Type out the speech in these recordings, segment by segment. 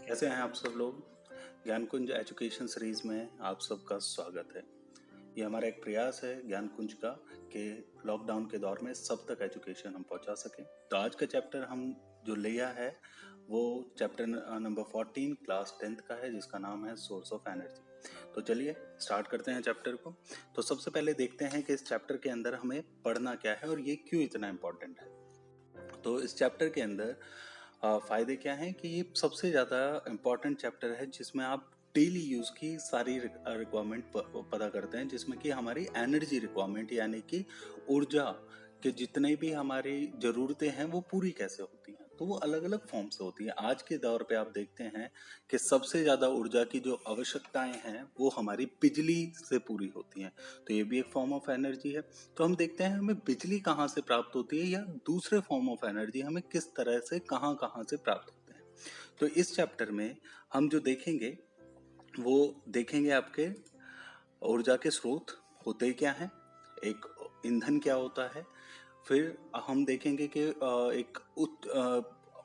कैसे हैं आप सब लोग। ज्ञानकुंज एजुकेशन सीरीज में आप सबका स्वागत है। ये हमारा एक प्रयास है ज्ञानकुंज का कि लॉकडाउन के दौर में सब तक एजुकेशन हम पहुंचा सकें। तो आज का चैप्टर हम जो लिया है वो चैप्टर नंबर 14 क्लास 10th का है, जिसका नाम है सोर्स ऑफ एनर्जी। तो चलिए स्टार्ट करते हैं चैप्टर को। तो सबसे पहले देखते हैं कि इस चैप्टर के अंदर हमें पढ़ना क्या है और ये क्यों इतना इम्पोर्टेंट है। तो इस चैप्टर के अंदर फ़ायदे क्या हैं कि ये सबसे ज़्यादा इम्पॉर्टेंट चैप्टर है जिसमें आप डेली यूज़ की सारी रिक्वायरमेंट पता करते हैं, जिसमें कि हमारी एनर्जी रिक्वायरमेंट यानी कि ऊर्जा के जितने भी हमारी ज़रूरतें हैं वो पूरी कैसे होती हैं। तो वो अलग अलग फॉर्म से होती हैं। आज के दौर पे आप देखते हैं कि सबसे ज़्यादा ऊर्जा की जो आवश्यकताएं हैं वो हमारी बिजली से पूरी होती हैं। तो ये भी एक फॉर्म ऑफ एनर्जी है। तो हम देखते हैं हमें बिजली कहाँ से प्राप्त होती है या दूसरे फॉर्म ऑफ एनर्जी हमें किस तरह से कहाँ कहाँ से प्राप्त होते हैं। तो इस चैप्टर में हम जो देखेंगे वो देखेंगे आपके ऊर्जा के स्रोत होते क्या हैं, एक ईंधन क्या होता है, फिर हम देखेंगे कि एक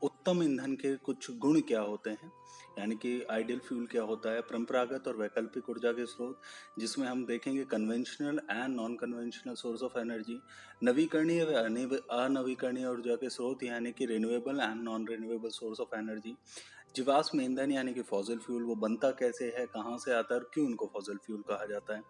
उत्तम ईंधन के कुछ गुण क्या होते हैं, यानी कि आइडियल फ्यूल क्या होता है, परंपरागत और वैकल्पिक ऊर्जा के स्रोत जिसमें हम देखेंगे conventional and non conventional source of energy, नवीकरणीय व अनवीकरणीय ऊर्जा के स्रोत यानी कि renewable and non renewable source of energy, जीवाश्म ईंधन यानी कि फॉसिल फ्यूल वो बनता कैसे है, कहाँ से आता है और क्यों उनको फॉसिल फ्यूल कहा जाता है।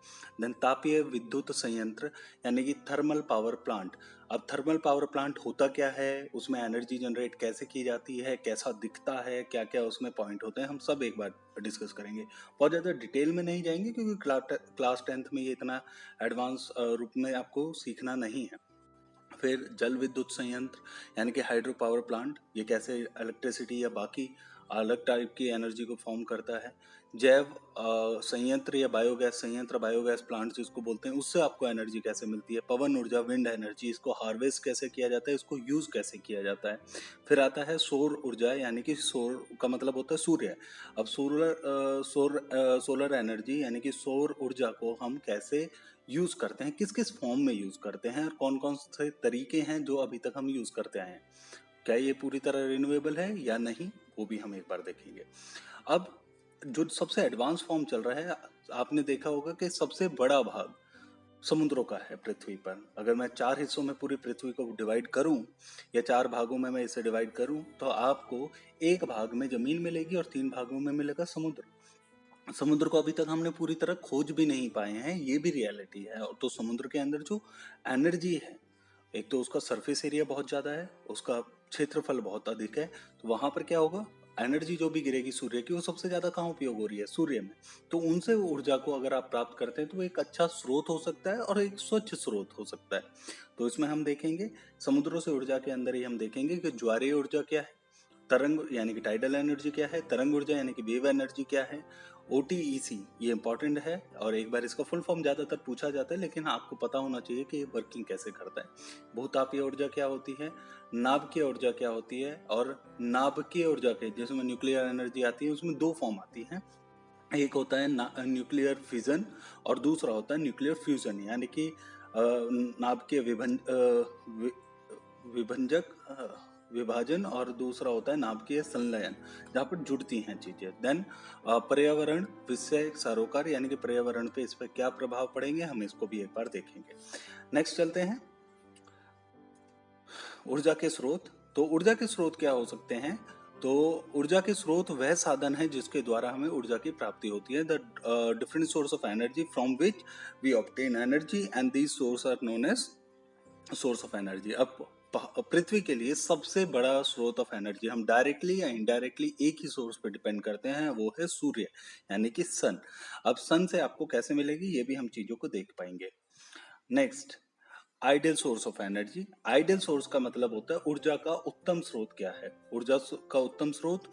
देन तापीय विद्युत संयंत्र यानी कि थर्मल पावर प्लांट। अब थर्मल पावर प्लांट होता क्या है, उसमें एनर्जी जनरेट कैसे की जाती है, कैसा दिखता है, क्या क्या उसमें पॉइंट होते हैं, हम सब एक बार डिस्कस करेंगे। बहुत ज़्यादा डिटेल में नहीं जाएंगे क्योंकि क्लास 10th में ये इतना एडवांस रूप में आपको सीखना नहीं है। फिर जल विद्युत संयंत्र यानी कि हाइड्रो पावर प्लांट, ये कैसे इलेक्ट्रिसिटी या बाकी अलग टाइप की एनर्जी को फॉर्म करता है। जैव संयंत्र या बायोगैस संयंत्र, बायोगैस प्लांट जिसको बोलते हैं, उससे आपको एनर्जी कैसे मिलती है। पवन ऊर्जा, विंड एनर्जी, इसको हार्वेस्ट कैसे किया जाता है, इसको यूज़ कैसे किया जाता है। फिर आता है सौर ऊर्जा यानी कि सौर का मतलब होता है सूर्य। अब सोलर एनर्जी यानी कि सौर ऊर्जा को हम कैसे यूज़ करते हैं, किस किस फॉर्म में यूज़ करते हैं और कौन कौन से तरीके हैं जो अभी तक हम यूज़ करते आए हैं, क्या ये पूरी तरह रिन्यूएबल है या नहीं, वो भी हम एक बार देखेंगे। अब जो सबसे एडवांस फॉर्म चल रहा है, आपने देखा होगा कि सबसे बड़ा भाग समुद्रों का है पृथ्वी पर। अगर मैं 4 हिस्सों में पूरी पृथ्वी को डिवाइड करूं या 4 भागों में मैं इसे डिवाइड करूं तो आपको एक भाग में जमीन मिलेगी और 3 भागों में मिलेगा समुद्र। समुद्र को अभी तक हमने पूरी तरह खोज भी नहीं पाए हैं, ये भी रियलिटी है। और तो समुद्र के अंदर जो एनर्जी है, एक तो उसका सरफेस एरिया बहुत ज़्यादा है, उसका क्षेत्रफल बहुत अधिक है, तो वहाँ पर क्या होगा, एनर्जी जो भी गिरेगी सूर्य की वो सबसे ज़्यादा कहाँ उपयोग हो रही है, सूर्य में। तो उनसे ऊर्जा को अगर आप प्राप्त करते हैं तो वो एक अच्छा स्रोत हो सकता है और एक स्वच्छ स्रोत हो सकता है। तो इसमें हम देखेंगे समुद्रों से ऊर्जा के अंदर ही हम देखेंगे कि ज्वारीय ऊर्जा क्या है, तरंग यानी कि टाइडल एनर्जी क्या है, तरंग ऊर्जा यानी कि वेव एनर्जी क्या है, OTEC ये इंपॉर्टेंट है और एक बार इसका फुल फॉर्म ज़्यादातर पूछा जाता है, लेकिन आपको पता होना चाहिए कि ये वर्किंग कैसे करता है। भूतापीय ऊर्जा क्या होती है, नाभिकीय ऊर्जा क्या होती है, और नाभिकीय ऊर्जा के जिसमें न्यूक्लियर एनर्जी आती है उसमें दो फॉर्म आती है। एक होता है न्यूक्लियर फिजन और दूसरा होता है न्यूक्लियर फ्यूजन, यानी कि नाभिकीय विभंजक विभाजन, और दूसरा होता है नाभिकीय संलयन जहाँ पर जुड़ती हैं चीजें। देन पर्यावरण विषय सरोकार यानी कि पर्यावरण पे इस पर क्या प्रभाव पड़ेंगे, हम इसको भी एक बार देखेंगे। नेक्स्ट चलते हैं ऊर्जा के स्रोत। तो ऊर्जा के स्रोत क्या हो सकते हैं, तो ऊर्जा के स्रोत वह साधन है जिसके द्वारा हमें ऊर्जा की प्राप्ति होती है। The different source of energy from which we obtain energy and these source are known as source of energy. अब पृथ्वी के लिए सबसे बड़ा स्रोत ऑफ एनर्जी, हम डायरेक्टली या इनडायरेक्टली एक ही सोर्स पे डिपेंड करते हैं, वो है सूर्य यानी कि सन। अब सन से आपको कैसे मिलेगी ये भी हम चीजों को देख पाएंगे। Next, ideal source of energy. Ideal source का मतलब होता है ऊर्जा का उत्तम स्रोत क्या है। ऊर्जा का उत्तम स्रोत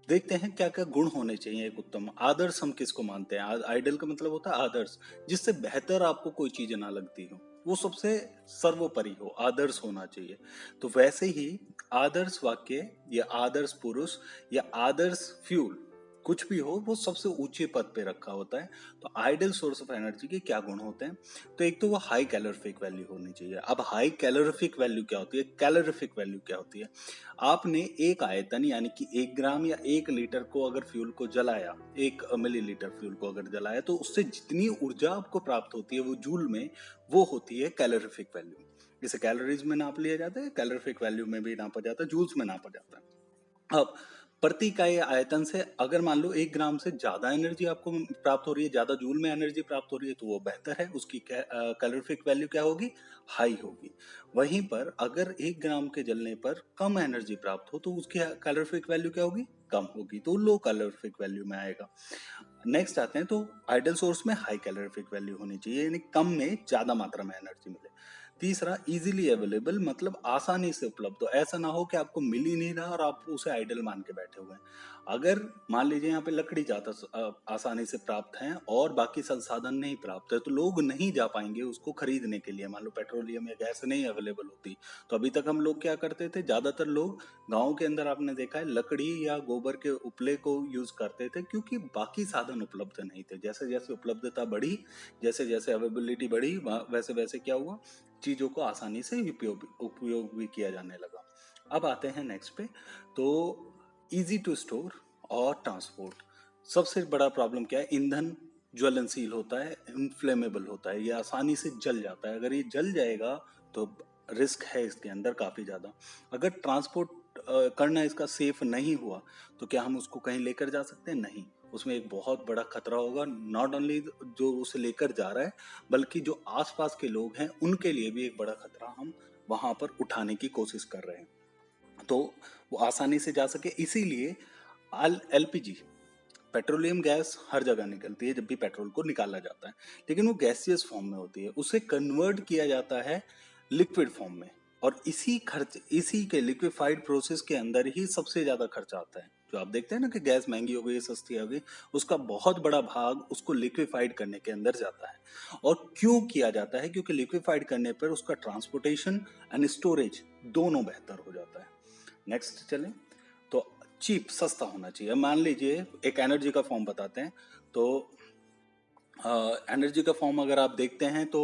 देखते हैं क्या क्या गुण होने चाहिए एक उत्तम। आदर्श हम किसको मानते हैं, आइडियल का मतलब होता है आदर्श, जिससे बेहतर आपको कोई चीज ना लगती हो, वो सबसे सर्वोपरि हो, आदर्श होना चाहिए। तो वैसे ही आदर्श वाक्य या आदर्श पुरुष या आदर्श फ्यूल कुछ भी हो वो सबसे ऊंचे पद पे रखा होता है। तो आइडियल सोर्स ऑफ एनर्जी के क्या गुण होते हैं? तो एक तो वो हाई कैलोरीफिक वैल्यू होनी चाहिए। अब हाई कैलोरीफिक वैल्यू क्या होती है, कैलोरीफिक वैल्यू क्या होती है? आपने एक आयतन यानी कि 1 ग्राम या 1 लीटर को अगर फ्यूल को जलाया, 1 मिलीलीटर फ्यूल को अगर जलाया, तो उससे जितनी ऊर्जा आपको प्राप्त होती है वो जूल में, वो होती है कैलोरीफिक वैल्यू। इसे कैलोरीज में नाप लिया जाता है, कैलोरीफिक वैल्यू में भी नापा जाता है, जूल्स में नापा जाता है। अब प्रति इकाई आयतन से अगर मान लो 1 ग्राम से ज्यादा एनर्जी आपको प्राप्त हो रही है, ज्यादा जूल में एनर्जी प्राप्त हो रही है, तो वो बेहतर है, उसकी कैलोरीफिक वैल्यू क्या होगी, हाई होगी। वहीं पर अगर 1 ग्राम के जलने पर कम एनर्जी प्राप्त हो तो उसकी कैलोरीफिक वैल्यू क्या होगी, कम होगी, तो लो कैलोरीफिक वैल्यू में आएगा। नेक्स्ट आते हैं, तो आइडियल सोर्स में हाई कैलोरीफिक वैल्यू होनी चाहिए, यानी कम में ज्यादा मात्रा में एनर्जी मिले। तीसरा, इजीली अवेलेबल, मतलब आसानी से उपलब्ध हो। ऐसा ना हो कि आपको मिल ही नहीं रहा और आप उसे आइडल मान के बैठे हुए हैं। अगर मान लीजिए यहाँ पे लकड़ी ज्यादा आसानी से प्राप्त है और बाकी संसाधन नहीं प्राप्त है, तो लोग नहीं जा पाएंगे उसको खरीदने के लिए। मान लो पेट्रोलियम या गैस नहीं अवेलेबल होती, तो अभी तक हम लोग क्या करते थे, ज्यादातर लोग गाँव के अंदर आपने देखा है लकड़ी या गोबर के उपले को यूज करते थे, क्योंकि बाकी साधन उपलब्ध नहीं थे। जैसे जैसे उपलब्धता बढ़ी, जैसे जैसे अवेलेबिलिटी बढ़ी, वैसे वैसे क्या हुआ, चीजों को आसानी से उपयोग भी किया जाने लगा। अब आते हैं नेक्स्ट पे, तो इजी टू स्टोर और ट्रांसपोर्ट। सबसे बड़ा प्रॉब्लम क्या है, ईंधन ज्वलनशील होता है, इनफ्लेमेबल होता है, ये आसानी से जल जाता है। अगर ये जल जाएगा तो रिस्क है इसके अंदर काफी ज्यादा। अगर ट्रांसपोर्ट करना इसका सेफ नहीं हुआ, तो क्या हम उसको कहीं लेकर जा सकते हैं? नहीं, उसमें एक बहुत बड़ा खतरा होगा। नॉट ओनली जो उसे लेकर जा रहा है, बल्कि जो आसपास के लोग हैं उनके लिए भी एक बड़ा खतरा हम वहां पर उठाने की कोशिश कर रहे हैं, तो वो आसानी से जा सके। इसीलिए एलपीजी, पेट्रोलियम गैस हर जगह निकलती है जब भी पेट्रोल को निकाला जाता है, लेकिन वो गैसियस फॉर्म में होती है, उसे कन्वर्ट किया जाता है लिक्विड फॉर्म में। और इसी के लिक्विफाइड प्रोसेस के अंदर ही सबसे ज्यादा खर्चा आता है। जो आप देखते हैं ना कि गैस महंगी हो गई, सस्ती हो गई, उसका बहुत बड़ा भाग उसको लिक्विफाइड करने के अंदर जाता है। और क्यों किया जाता है? क्योंकि लिक्विफाइड करने पर उसका ट्रांसपोर्टेशन एंड स्टोरेज दोनों बेहतर हो जाता है। नेक्स्ट चलें, तो चीप, सस्ता होना चाहिए। मान लीजिए एक एनर्जी का फॉर्म बताते हैं, तो एनर्जी का फॉर्म अगर आप देखते हैं तो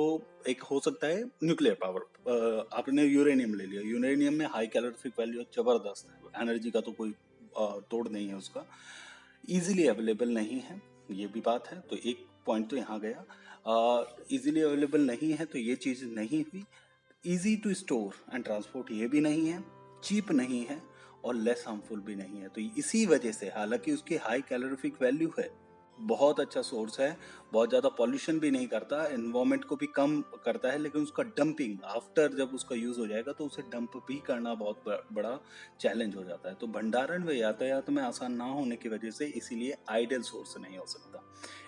एक हो सकता है न्यूक्लियर पावर। आपने यूरेनियम ले लिया, यूरेनियम में हाई कैलोरीफिक वैल्यू जबरदस्त है, एनर्जी का तो कोई तोड़ नहीं है उसका, इजीली अवेलेबल नहीं है, ये भी बात है। तो एक पॉइंट तो यहाँ गया, इजीली अवेलेबल नहीं है तो ये चीज़ नहीं हुई। Easy to store and transport, ये भी नहीं है, चीप नहीं है, और लेस हार्मफुल भी नहीं है। तो इसी वजह से, हालांकि उसकी हाई कैलोरीफिक वैल्यू है, बहुत अच्छा सोर्स है, बहुत ज़्यादा पॉल्यूशन भी नहीं करता, एनवायरमेंट को भी कम करता है, लेकिन उसका डंपिंग आफ्टर जब उसका यूज़ हो जाएगा तो उसे डंप भी करना बहुत बड़ा चैलेंज हो जाता है। तो भंडारण व यातायात में आसान ना होने की वजह से इसीलिए आइडियल सोर्स नहीं हो सकता।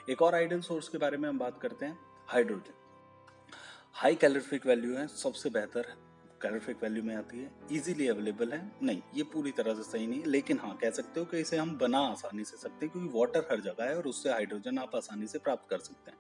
एक और आइडियल सोर्स के बारे में हम बात करते हैं, हाइड्रोजन। हाई कैलोरीफिक वैल्यू है, सबसे बेहतर कैलोरीफिक वैल्यू में आती है, इजीली अवेलेबल है। नहीं, ये पूरी तरह से सही नहीं है, लेकिन हाँ कह सकते हो कि इसे हम बना आसानी से सकते हैं, क्योंकि वाटर हर जगह है और उससे हाइड्रोजन आप आसानी से प्राप्त कर सकते हैं।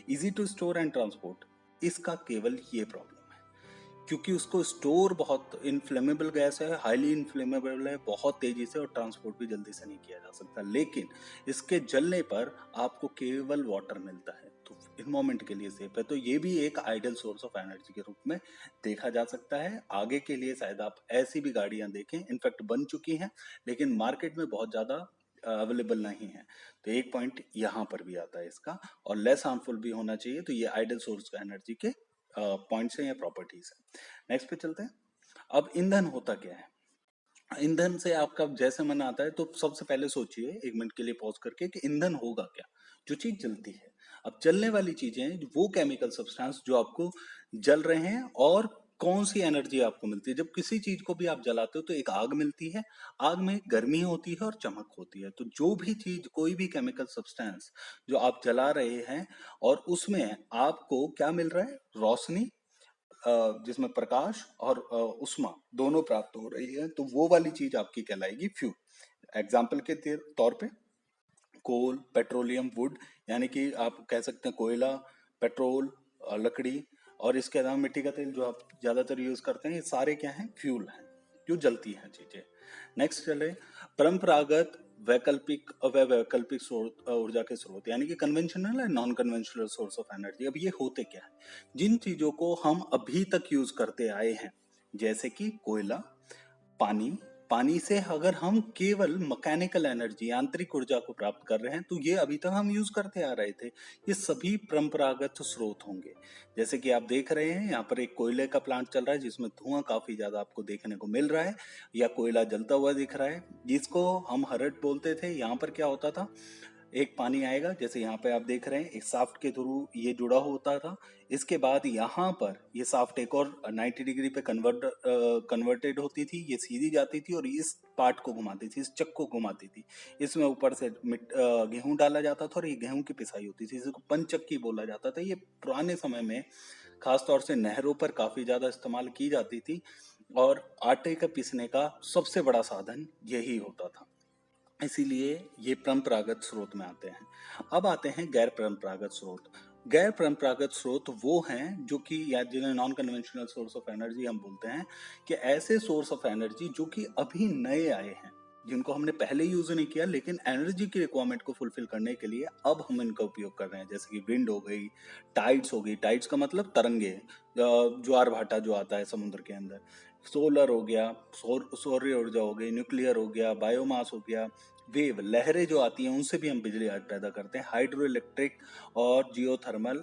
Easy to store and transport, इसका केवल ये प्रॉब्लम है, क्योंकि उसको स्टोर, बहुत इनफ्लेमेबल गैस है, हाईली इनफ्लेमेबल है, बहुत तेजी से, और ट्रांसपोर्ट भी जल्दी से नहीं किया जा सकता। लेकिन इसके जलने पर आपको केवल वाटर मिलता है, तो इन्वायरमेंट के लिए सेफ है। तो ये भी एक आइडियल सोर्स ऑफ एनर्जी के रूप में देखा जा सकता है। आगे के लिए शायद आप ऐसी भी गाड़ियां देखें, इनफैक्ट बन चुकी हैं, लेकिन मार्केट में बहुत ज्यादा अवेलेबल नहीं है। तो एक पॉइंट यहाँ पर भी आता है इसका, और लेस हार्मफुल भी होना चाहिए। तो ये आइडियल सोर्स का एनर्जी के पॉइंट्स हैं या प्रॉपर्टीज है। नेक्स्ट पे चलते हैं। अब ईंधन होता क्या है? ईंधन से आपका जैसे मन आता है, तो सबसे पहले सोचिए 1 मिनट के लिए पॉज करके कि ईंधन होगा क्या, जो चीज जलती है। अब जलने वाली चीजें, वो केमिकल सब्सटेंस जो आपको जल रहे हैं, और कौन सी एनर्जी आपको मिलती है? जब किसी चीज को भी आप जलाते हो तो एक आग मिलती है, आग में गर्मी होती है और चमक होती है। तो जो भी चीज, कोई भी केमिकल सब्सटेंस जो आप जला रहे हैं, और उसमें आपको क्या मिल रहा है, रोशनी, जिसमें प्रकाश और उष्मा दोनों प्राप्त हो रही है, तो वो वाली चीज आपकी कहलाएगी फ्यूल। एग्जाम्पल के तौर पे कोल, पेट्रोलियम, वुड, यानी कि आप कह सकते हैं कोयला, पेट्रोल, लकड़ी, और इसके अलावा मिट्टी का तेल जो आप ज्यादातर यूज करते हैं, ये सारे क्या हैं, फ्यूल हैं, जो जलती हैं चीजें। नेक्स्ट चले, परंपरागत वैकल्पिक अवैकल्पिक ऊर्जा के स्रोत, यानी कि conventional and non conventional source of energy. अब ये होते क्या है? जिन चीजों को हम अभी तक यूज करते आए हैं, जैसे कि कोयला, पानी, पानी से अगर हम केवल मैकेनिकल एनर्जी, यांत्रिक ऊर्जा को प्राप्त कर रहे हैं, तो ये अभी तक हम यूज करते आ रहे थे। ये सभी परंपरागत स्रोत होंगे। जैसे कि आप देख रहे हैं यहाँ पर एक कोयले का प्लांट चल रहा है जिसमें धुआं काफी ज्यादा आपको देखने को मिल रहा है, या कोयला जलता हुआ दिख रहा है, जिसको हम हरट बोलते थे। यहाँ पर क्या होता था, एक पानी आएगा, जैसे यहाँ पे आप देख रहे हैं एक शाफ्ट के थ्रू ये जुड़ा होता था। इसके बाद यहाँ पर ये शाफ्ट एक और 90 डिग्री पे कन्वर्टेड होती थी, ये सीधी जाती थी और इस पार्ट को घुमाती थी, इस चक को घुमाती थी। इसमें ऊपर से गेहूं डाला जाता था और ये गेहूं की पिसाई होती थी, इसको पंचक्की बोला जाता था। ये पुराने समय में खासतौर से नहरों पर काफी ज्यादा इस्तेमाल की जाती थी और आटे का पीसने का सबसे बड़ा साधन यही होता था। इसीलिए ये परंपरागत स्रोत में आते हैं। अब आते हैं गैर परंपरागत स्रोत। गैर परंपरागत स्रोत वो हैं जो कि, या जिन्हें non conventional source of energy हम बोलते हैं, कि ऐसे सोर्स ऑफ एनर्जी जो कि अभी नए आए हैं, जिनको हमने पहले यूज नहीं किया, लेकिन एनर्जी की रिक्वायरमेंट को फुलफिल करने के लिए अब हम इनका उपयोग कर रहे हैं। जैसे कि विंड हो गई, टाइड्स हो गई, टाइड्स का मतलब तरंगे, ज्वार भाटा जो आता है समुद्र के अंदर, सोलर हो गया, सौर्य ऊर्जा हो गई, न्यूक्लियर हो गया, बायोमास हो गया, वेव लहरें जो आती हैं उनसे भी हम बिजली आज पैदा करते हैं, हाइड्रो इलेक्ट्रिक और जियोथर्मल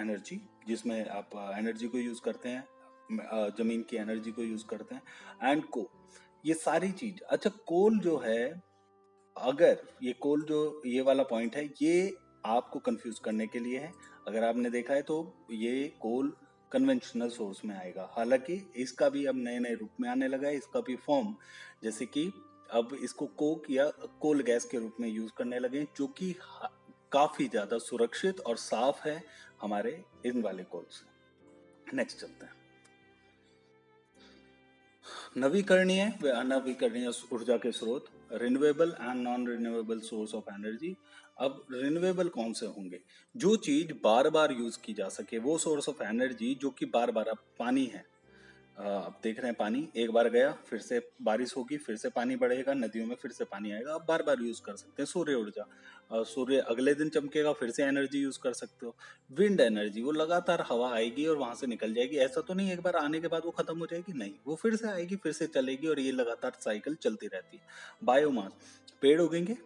एनर्जी, जिसमें आप एनर्जी को यूज करते हैं, जमीन की एनर्जी को यूज करते हैं, एंड को, ये सारी चीज। अच्छा, कोल जो है, अगर ये कोल जो ये वाला पॉइंट है, ये आपको कंफ्यूज करने के लिए है। अगर आपने देखा है तो ये कोल कन्वेंशनल सोर्स में आएगा, हालांकि इसका भी अब नए नए रूप में आने लगा है, इसका भी फॉर्म, जैसे कि अब इसको कोक या कोल गैस के रूप में यूज करने लगे, जो कि काफी ज्यादा सुरक्षित और साफ है हमारे इन वाले कोल से। नेक्स्ट चलते हैं। नवीकरणीय व अनवीकरणीय ऊर्जा के स्रोत, renewable and non renewable source of energy. अब रिन्यूएबल कौन से होंगे? जो चीज बार बार यूज की जा सके, वो सोर्स ऑफ एनर्जी जो कि बार बार, अब पानी है, आप देख रहे हैं पानी एक बार गया, फिर से बारिश होगी, फिर से पानी बढ़ेगा, नदियों में फिर से पानी आएगा, आप बार बार यूज कर सकते हैं। सूर्य ऊर्जा, सूर्य अगले दिन चमकेगा, फिर से एनर्जी यूज कर सकते हो। विंड एनर्जी, वो लगातार हवा आएगी और वहां से निकल जाएगी, ऐसा तो नहीं एक बार आने के बाद वो खत्म हो जाएगी, नहीं, वो फिर से आएगी, फिर से चलेगी, और ये लगातार साइकिल चलती रहती है। बायोमास, पेड़ उगेंगे,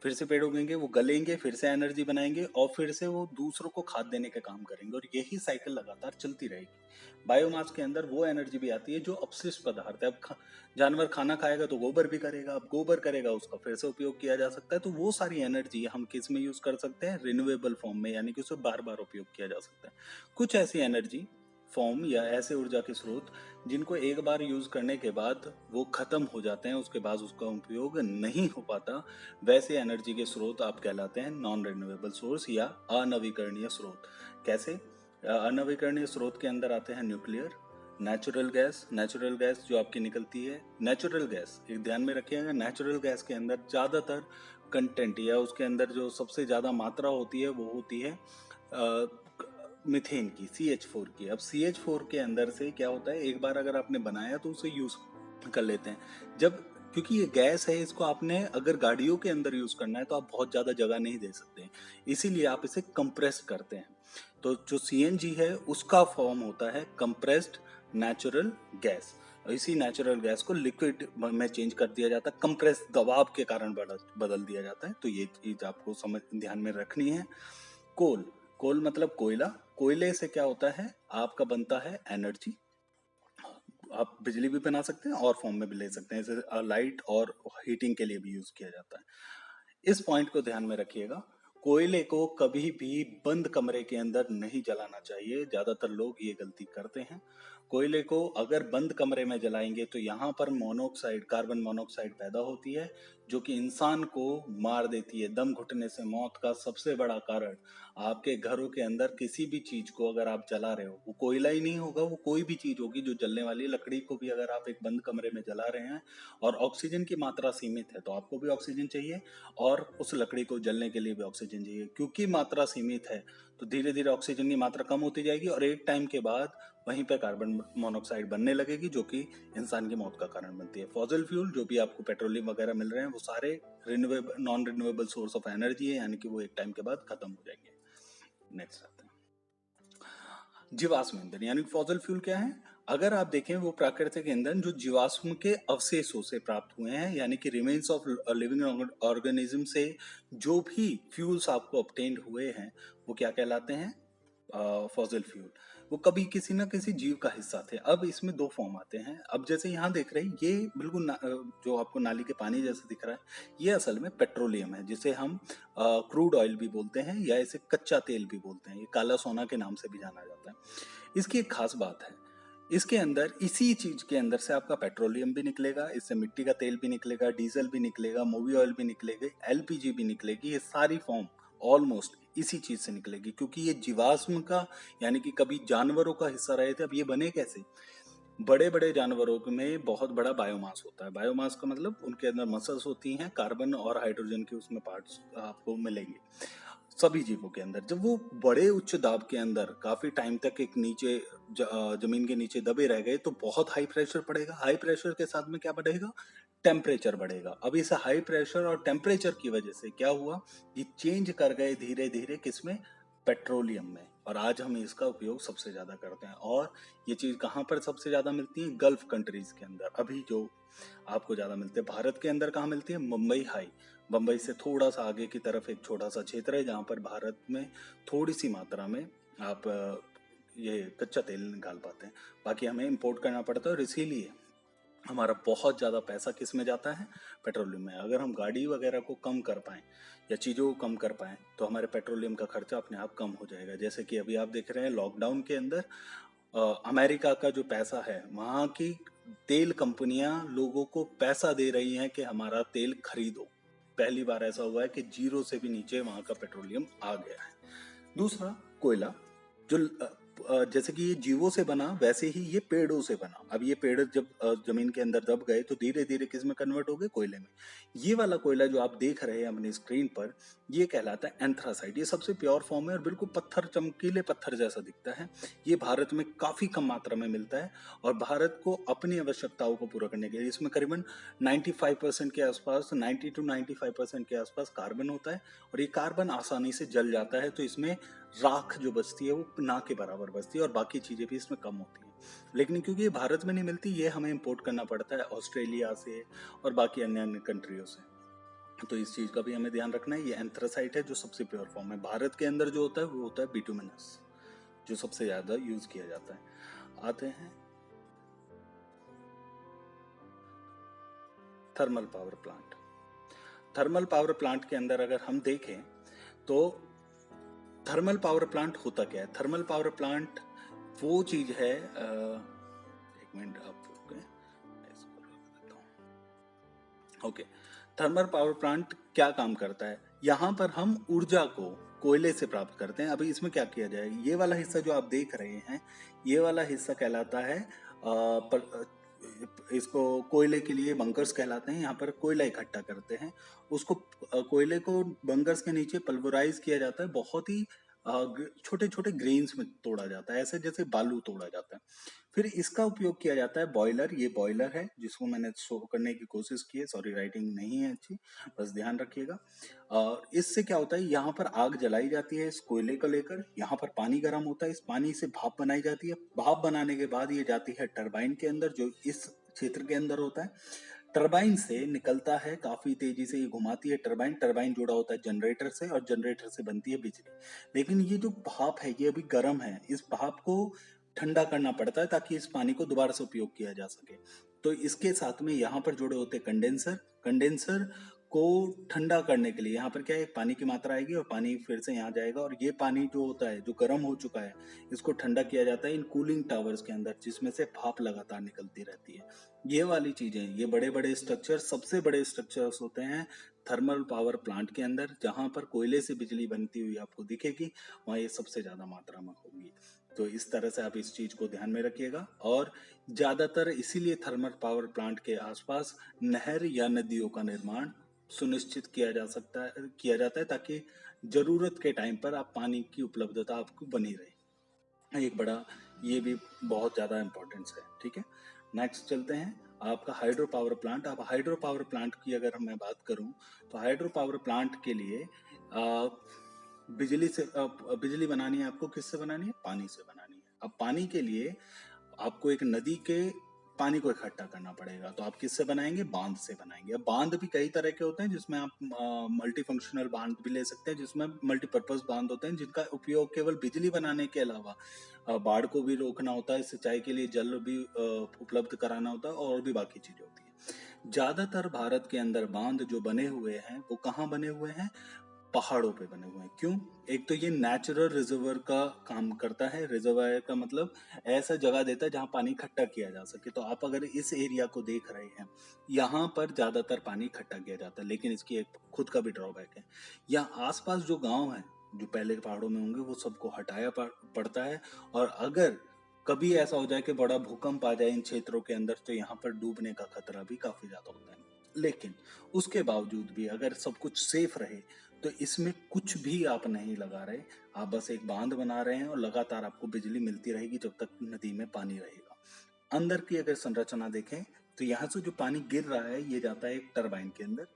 फिर से पेड़ उगेंगे, वो गलेंगे, फिर से एनर्जी बनाएंगे, और फिर से वो दूसरों को खाद देने के काम करेंगे, और यही साइकिल लगातार चलती रहेगी। बायोमास के अंदर वो एनर्जी भी आती है जो अपशिष्ट पदार्थ है। अब जानवर खाना खाएगा तो गोबर भी करेगा, अब गोबर करेगा उसका फिर से उपयोग किया जा सकता है। तो वो सारी एनर्जी हम किस में यूज कर सकते हैं? रिन्यूएबल फॉर्म में, यानी कि उसे बार बार उपयोग किया जा सकता है। कुछ ऐसी एनर्जी फॉर्म या ऐसे ऊर्जा के स्रोत जिनको एक बार यूज करने के बाद वो खत्म हो जाते हैं, उसके बाद उसका उपयोग नहीं हो पाता, वैसे एनर्जी के स्रोत आप कहलाते हैं नॉन रिन्यूएबल सोर्स या अनवीकरणीय स्रोत। कैसे? अनवीकरणीय स्रोत के अंदर आते हैं nuclear, natural gas. Natural gas जो आपकी निकलती है, नेचुरल गैस एक ध्यान में रखिएगा, नेचुरल गैस के अंदर ज्यादातर कंटेंट या उसके अंदर जो सबसे ज्यादा मात्रा होती है वो होती है मीथेन की, CH4 की। अब CH4 के अंदर से क्या होता है, एक बार अगर आपने बनाया तो उसे यूज कर लेते हैं। जब, क्योंकि ये गैस है, इसको आपने अगर गाड़ियों के अंदर यूज करना है तो आप बहुत ज्यादा जगह नहीं दे सकते, इसीलिए आप इसे कंप्रेस करते हैं। तो जो CNG है उसका फॉर्म होता है कंप्रेस्ड नेचुरल गैस। इसी नेचुरल गैस को लिक्विड में चेंज कर दिया जाता है, कंप्रेस दबाव के कारण बदल दिया जाता है। तो ये चीज आपको समझ ध्यान में रखनी है। कोल, कोल मतलब कोयला। कोयले से क्या होता है, आपका बनता है एनर्जी, आप बिजली भी बना सकते हैं और फॉर्म में भी ले सकते हैं, जैसे लाइट और हीटिंग के लिए भी यूज किया जाता है। इस पॉइंट को ध्यान में रखिएगा, कोयले को कभी भी बंद कमरे के अंदर नहीं जलाना चाहिए, ज्यादातर लोग ये गलती करते हैं। कोयले को अगर बंद कमरे में जलाएंगे तो यहाँ पर मोनोऑक्साइड, कार्बन मोनोऑक्साइड पैदा होती है, जो कि इंसान को मार देती है। दम घुटने से मौत का सबसे बड़ा कारण, आपके घरों के अंदर किसी भी चीज को अगर आप जला रहे हो, वो कोयला ही नहीं होगा, वो कोई भी चीज होगी जो जलने वाली। लकड़ी को भी अगर आप एक बंद कमरे में जला रहे हैं और ऑक्सीजन की मात्रा सीमित है, तो आपको भी ऑक्सीजन चाहिए और उस लकड़ी को जलने के लिए भी ऑक्सीजन चाहिए। क्योंकि मात्रा सीमित है तो धीरे धीरे ऑक्सीजन की मात्रा कम होती जाएगी और एक टाइम के बाद वहीं पे कार्बन मोनोऑक्साइड बनने लगेगी, जो कि इंसान की मौत का कारण बनती है। फॉसिल फ्यूल जो भी आपको पेट्रोलियम वगैरह मिल रहे हैं वो सारे renewable non renewable source of energy है, यानी कि वो एक टाइम के बाद खत्म हो जाएंगे। नेक्स्ट आते हैं जीवाश्म ईंधन, यानी फॉसिल फ्यूल क्या है? अगर आप देखें वो प्राकृतिक ईंधन जो जीवाश्म के अवशेषों से प्राप्त हुए हैं, यानी कि रिमेन्स ऑफ लिविंग ऑर्गेनिज्म से जो भी फ्यूल्स आपको ऑब्टेन्ड हुए हैं वो क्या कहलाते हैं? Fossil fuel. वो कभी किसी ना किसी जीव का हिस्सा थे। अब इसमें दो फॉर्म आते हैं। अब जैसे यहाँ देख रहे हैं ये बिल्कुल जो आपको नाली के पानी जैसे दिख रहा है, ये असल में पेट्रोलियम है, जिसे हम क्रूड ऑयल भी बोलते हैं या इसे कच्चा तेल भी बोलते हैं। ये काला सोना के नाम से भी जाना जाता है। इसकी एक खास बात है, इसके अंदर इसी चीज के अंदर से आपका पेट्रोलियम भी निकलेगा, इससे मिट्टी का तेल भी निकलेगा, डीजल भी निकलेगा, मूवी ऑयल भी निकलेगी, एलपीजी भी निकलेगी। ये सारी फॉर्म ऑलमोस्ट इसी चीज से निकलेगी, क्योंकि ये जीवाश्म का यानी कि कभी जानवरों का हिस्सा रहे थे। अब ये बने कैसे? बड़े बड़े जानवरों में बहुत बड़ा बायोमास होता है। बायोमास का मतलब उनके अंदर मसल्स होती हैं, कार्बन और हाइड्रोजन के उसमें पार्ट्स आपको मिलेंगे सभी जीवों के अंदर। जब वो बड़े उच्च दाब के अंदर काफी टाइम तक एक नीचे जमीन के नीचे दबे रह गए तो बहुत हाई प्रेशर पड़ेगा। हाई प्रेशर के साथ में क्या बढ़ेगा? टेम्परेचर बढ़ेगा। अब इस हाई प्रेशर और टेम्परेचर की वजह से क्या हुआ? ये चेंज कर गए धीरे धीरे किसमें? पेट्रोलियम में। और आज हम इसका उपयोग सबसे ज्यादा करते हैं। और ये चीज कहाँ पर सबसे ज्यादा मिलती है? गल्फ कंट्रीज के अंदर अभी जो आपको ज्यादा मिलते हैं। भारत के अंदर कहाँ मिलती है? मुंबई हाई, बम्बई से थोड़ा सा आगे की तरफ एक छोटा सा क्षेत्र है जहाँ पर भारत में थोड़ी सी मात्रा में आप ये कच्चा तेल निकाल पाते हैं। बाकी हमें इंपोर्ट करना पड़ता है और इसीलिए हमारा बहुत ज़्यादा पैसा किस में जाता है? पेट्रोलियम में। अगर हम गाड़ी वगैरह को कम कर पाएँ या चीज़ों को कम कर पाएँ तो हमारे पेट्रोलियम का खर्चा अपने आप कम हो जाएगा। जैसे कि अभी आप देख रहे हैं लॉकडाउन के अंदर अमेरिका का जो पैसा है, वहाँ की तेल कंपनियां लोगों को पैसा दे रही हैं कि हमारा तेल खरीदो। पहली बार ऐसा हुआ है कि जीरो से भी नीचे वहाँ का पेट्रोलियम आ गया है। दूसरा, कोयला, जो जैसे कि ये जीवों से बना वैसे ही ये पेड़ों से बना। अब ये पेड़ जब जमीन के अंदर दब गए तो धीरे धीरे किस में कन्वर्ट हो गए? कोयले में। ये वाला कोयला जो आप देख रहे हैं अपनी स्क्रीन पर, ये कहलाता है एंथ्रासाइट। ये सबसे प्योर फॉर्म है और बिल्कुल पत्थर, चमकीले पत्थर जैसा दिखता है। ये भारत में काफी कम मात्रा में मिलता है और भारत को अपनी आवश्यकताओं को पूरा करने के लिए इसमें करीबन 95% के आसपास, 90 to 95% के आसपास कार्बन होता है। और ये कार्बन आसानी से जल जाता है, तो इसमें राख जो बचती है वो ना के बराबर बचती है और बाकी चीजें भी इसमें कम होती हैं। लेकिन क्योंकि ये भारत में नहीं मिलती, ये हमें इंपोर्ट करना पड़ता है ऑस्ट्रेलिया से और बाकी अन्य अन्य कंट्रियों से। तो इस चीज का भी हमें ध्यान रखना है। ये एंथ्रासाइट है जो सबसे प्योर फॉर्म है। भारत के अंदर जो होता है वो होता है बिटुमिनस, जो सबसे ज्यादा यूज किया जाता है। आते हैं thermal power plant. Thermal power plant के अंदर अगर हम देखें तो थर्मल पावर प्लांट होता क्या है? थर्मल पावर प्लांट वो चीज है, एक मिनट आप ओके। थर्मल पावर प्लांट क्या काम करता है? यहाँ पर हम ऊर्जा को कोयले से प्राप्त करते हैं। अभी इसमें क्या किया जाए? ये वाला हिस्सा जो आप देख रहे हैं, ये वाला हिस्सा कहलाता है इसको कोयले के लिए बंकर्स कहलाते हैं। यहाँ पर कोयला इकट्ठा करते हैं, उसको कोयले को बंकर्स के नीचे पल्वराइज किया जाता है। बहुत ही छोटे छोटे ग्रेन्स में तोड़ा जाता है, ऐसे जैसे बालू तोड़ा जाता है। फिर इसका उपयोग किया जाता है बॉयलर। ये बॉयलर है जिसको मैंने शो करने की कोशिश की है, सॉरी राइटिंग नहीं है अच्छी, बस ध्यान रखिएगा। इससे क्या होता है, यहाँ पर आग जलाई जाती है इस कोयले को लेकर, यहाँ पर पानी गर्म होता है, इस पानी से भाप बनाई जाती है। भाप बनाने के बाद ये जाती है टरबाइन के अंदर जो इस क्षेत्र के अंदर होता है। टरबाइन से निकलता है, काफी तेजी से ये घुमाती है टरबाइन। टरबाइन जुड़ा होता है जनरेटर से और जनरेटर से बनती है बिजली। लेकिन ये जो भाप है ये अभी गर्म है, इस भाप को ठंडा करना पड़ता है ताकि इस पानी को दोबारा से उपयोग किया जा सके। तो इसके साथ में यहाँ पर जुड़े होते कंडेंसर। कंडेंसर को ठंडा करने के लिए यहाँ पर क्या है, पानी की मात्रा आएगी और पानी फिर से यहाँ जाएगा और ये पानी जो होता है जो गर्म हो चुका है इसको ठंडा किया जाता है इन कूलिंग टावर्स के अंदर, जिसमें से भाप लगातार निकलती रहती है। ये वाली चीजें, ये बड़े बड़े स्ट्रक्चर, सबसे बड़े स्ट्रक्चर्स होते हैं थर्मल पावर प्लांट के अंदर। जहां पर कोयले से बिजली बनती हुई आपको दिखेगी वहां ये सबसे ज्यादा मात्रा में होगी। तो इस तरह से आप इस चीज को ध्यान में रखिएगा। और ज्यादातर इसीलिए थर्मल पावर प्लांट के आसपास नहर या नदियों का निर्माण सुनिश्चित किया जाता है ताकि जरूरत के टाइम पर आप पानी की उपलब्धता आपको बनी रहे। एक बड़ा ये भी बहुत ज़्यादा इम्पोर्टेंस है। ठीक है, नेक्स्ट चलते हैं आपका हाइड्रो पावर प्लांट। अब हाइड्रो पावर प्लांट की अगर मैं बात करूं तो हाइड्रो पावर प्लांट के लिए बिजली बनानी है आपको। किससे बनानी है? पानी से बनानी है। अब पानी के लिए आपको एक नदी के पानी को इकट्ठा करना पड़ेगा, तो आप किससे बनाएंगे? बांध से बनाएंगे। अब बांध भी कई तरह के होते हैं, जिसमें आप मल्टी फंक्शनल बांध भी ले सकते हैं, जिसमें मल्टीपर्पज बांध होते हैं जिनका उपयोग केवल बिजली बनाने के अलावा बाढ़ को भी रोकना होता है, सिंचाई के लिए जल भी उपलब्ध कराना होता है, और भी बाकी चीजें होती है। ज्यादातर भारत के अंदर बांध जो बने हुए हैं वो कहाँ बने हुए हैं? पहाड़ों पे बने हुए हैं। क्यों? एक तो ये नेचुरल रिजर्वर का काम करता है। रिजर्वायर का मतलब ऐसा जगह देता है जहां पानी इकट्ठा किया जा सके। तो आप अगर इस एरिया को देख रहे हैं, यहाँ पर ज्यादातर पानी इकट्ठा किया जाता है, लेकिन इसकी एक खुद का भी ड्रॉबैक है। यहाँ आसपास जो गांव है जो पहले पहाड़ों में होंगे वो सबको हटाया पड़ता है, और अगर कभी ऐसा हो जाए कि बड़ा भूकंप आ जाए इन क्षेत्रों के अंदर, तो यहाँ पर डूबने का खतरा भी काफी ज्यादा होता है। लेकिन उसके बावजूद भी अगर सब कुछ सेफ रहे, तो इसमें कुछ भी आप नहीं लगा रहे, आप बस एक बांध बना रहे हैं और लगातार आपको बिजली मिलती रहेगी जब तक नदी में पानी रहेगा। अंदर की अगर संरचना देखें तो यहाँ से जो पानी गिर रहा है ये जाता है एक टरबाइन के अंदर,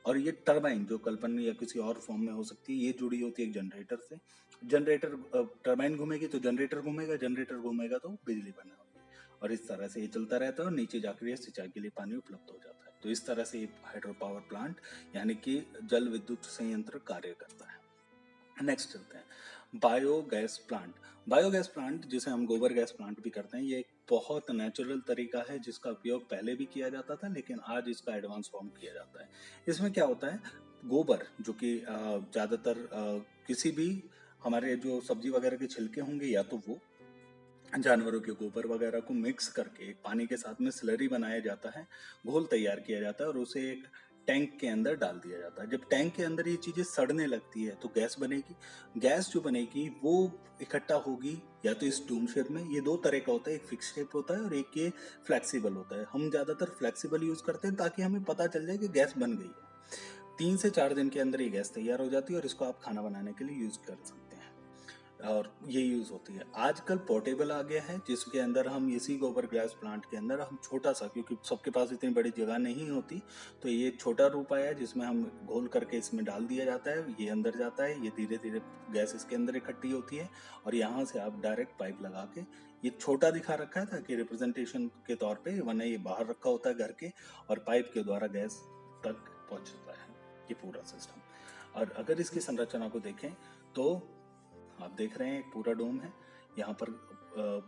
और ये टरबाइन जो कल्पन या किसी और फॉर्म में हो सकती है, ये जुड़ी होती है एक जनरेटर से। जनरेटर टरबाइन घूमेगी तो जनरेटर घूमेगा, जनरेटर घूमेगा तो बिजली बना होगी, और इस तरह से ये चलता रहता है और नीचे जाकर ये सिंचाई के लिए पानी उपलब्ध हो जाता है। तो इस तरह से ये हाइड्रो पावर प्लांट यानी कि जल विद्युत संयंत्र कार्य करता है। नेक्स्ट चलते हैं बायोगैस प्लांट। बायोगैस प्लांट जिसे हम गोबर गैस प्लांट भी करते हैं, ये एक बहुत नेचुरल तरीका है जिसका उपयोग पहले भी किया जाता था, लेकिन आज इसका एडवांस फॉर्म किया जाता है। इसमें क्या होता है? गोबर जो कि ज़्यादातर किसी भी हमारे जो सब्जी वगैरह के छिलके होंगे, या तो वो जानवरों के गोबर वगैरह को मिक्स करके पानी के साथ में स्लरी बनाया जाता है, घोल तैयार किया जाता है और उसे एक टैंक के अंदर डाल दिया जाता है। जब टैंक के अंदर ये चीजें सड़ने लगती है तो गैस बनेगी। गैस जो बनेगी वो इकट्ठा होगी या तो इस डूम शेप में, ये दो तरह का होता है, एक फिक्स शेप होता है और एक ये फ्लेक्सिबल होता है। हम ज्यादातर फ्लेक्सिबल यूज करते हैं ताकि हमें पता चल जाए कि गैस बन गई है। 3 से 4 दिन के अंदर ये गैस तैयार हो जाती है और इसको आप खाना बनाने के लिए यूज कर सकते हैं, और ये यूज होती है। आजकल पोर्टेबल आ गया है जिसके अंदर हम इसी गोबर गैस प्लांट के अंदर हम छोटा सा, क्योंकि सबके पास इतनी बड़ी जगह नहीं होती, तो ये छोटा रूप आया जिसमें हम घोल करके इसमें डाल दिया जाता है, ये अंदर जाता है, ये धीरे धीरे गैस इसके अंदर इकट्ठी होती है, और यहाँ से आप डायरेक्ट पाइप लगा के, ये छोटा दिखा रखा है ताकि रिप्रेजेंटेशन के तौर पे, वरना ये बाहर रखा होता है घर के, और पाइप के द्वारा गैस तक पहुंचता है ये पूरा सिस्टम। और अगर इसकी संरचना को देखें तो आप देख रहे हैं एक पूरा डोम है। यहाँ पर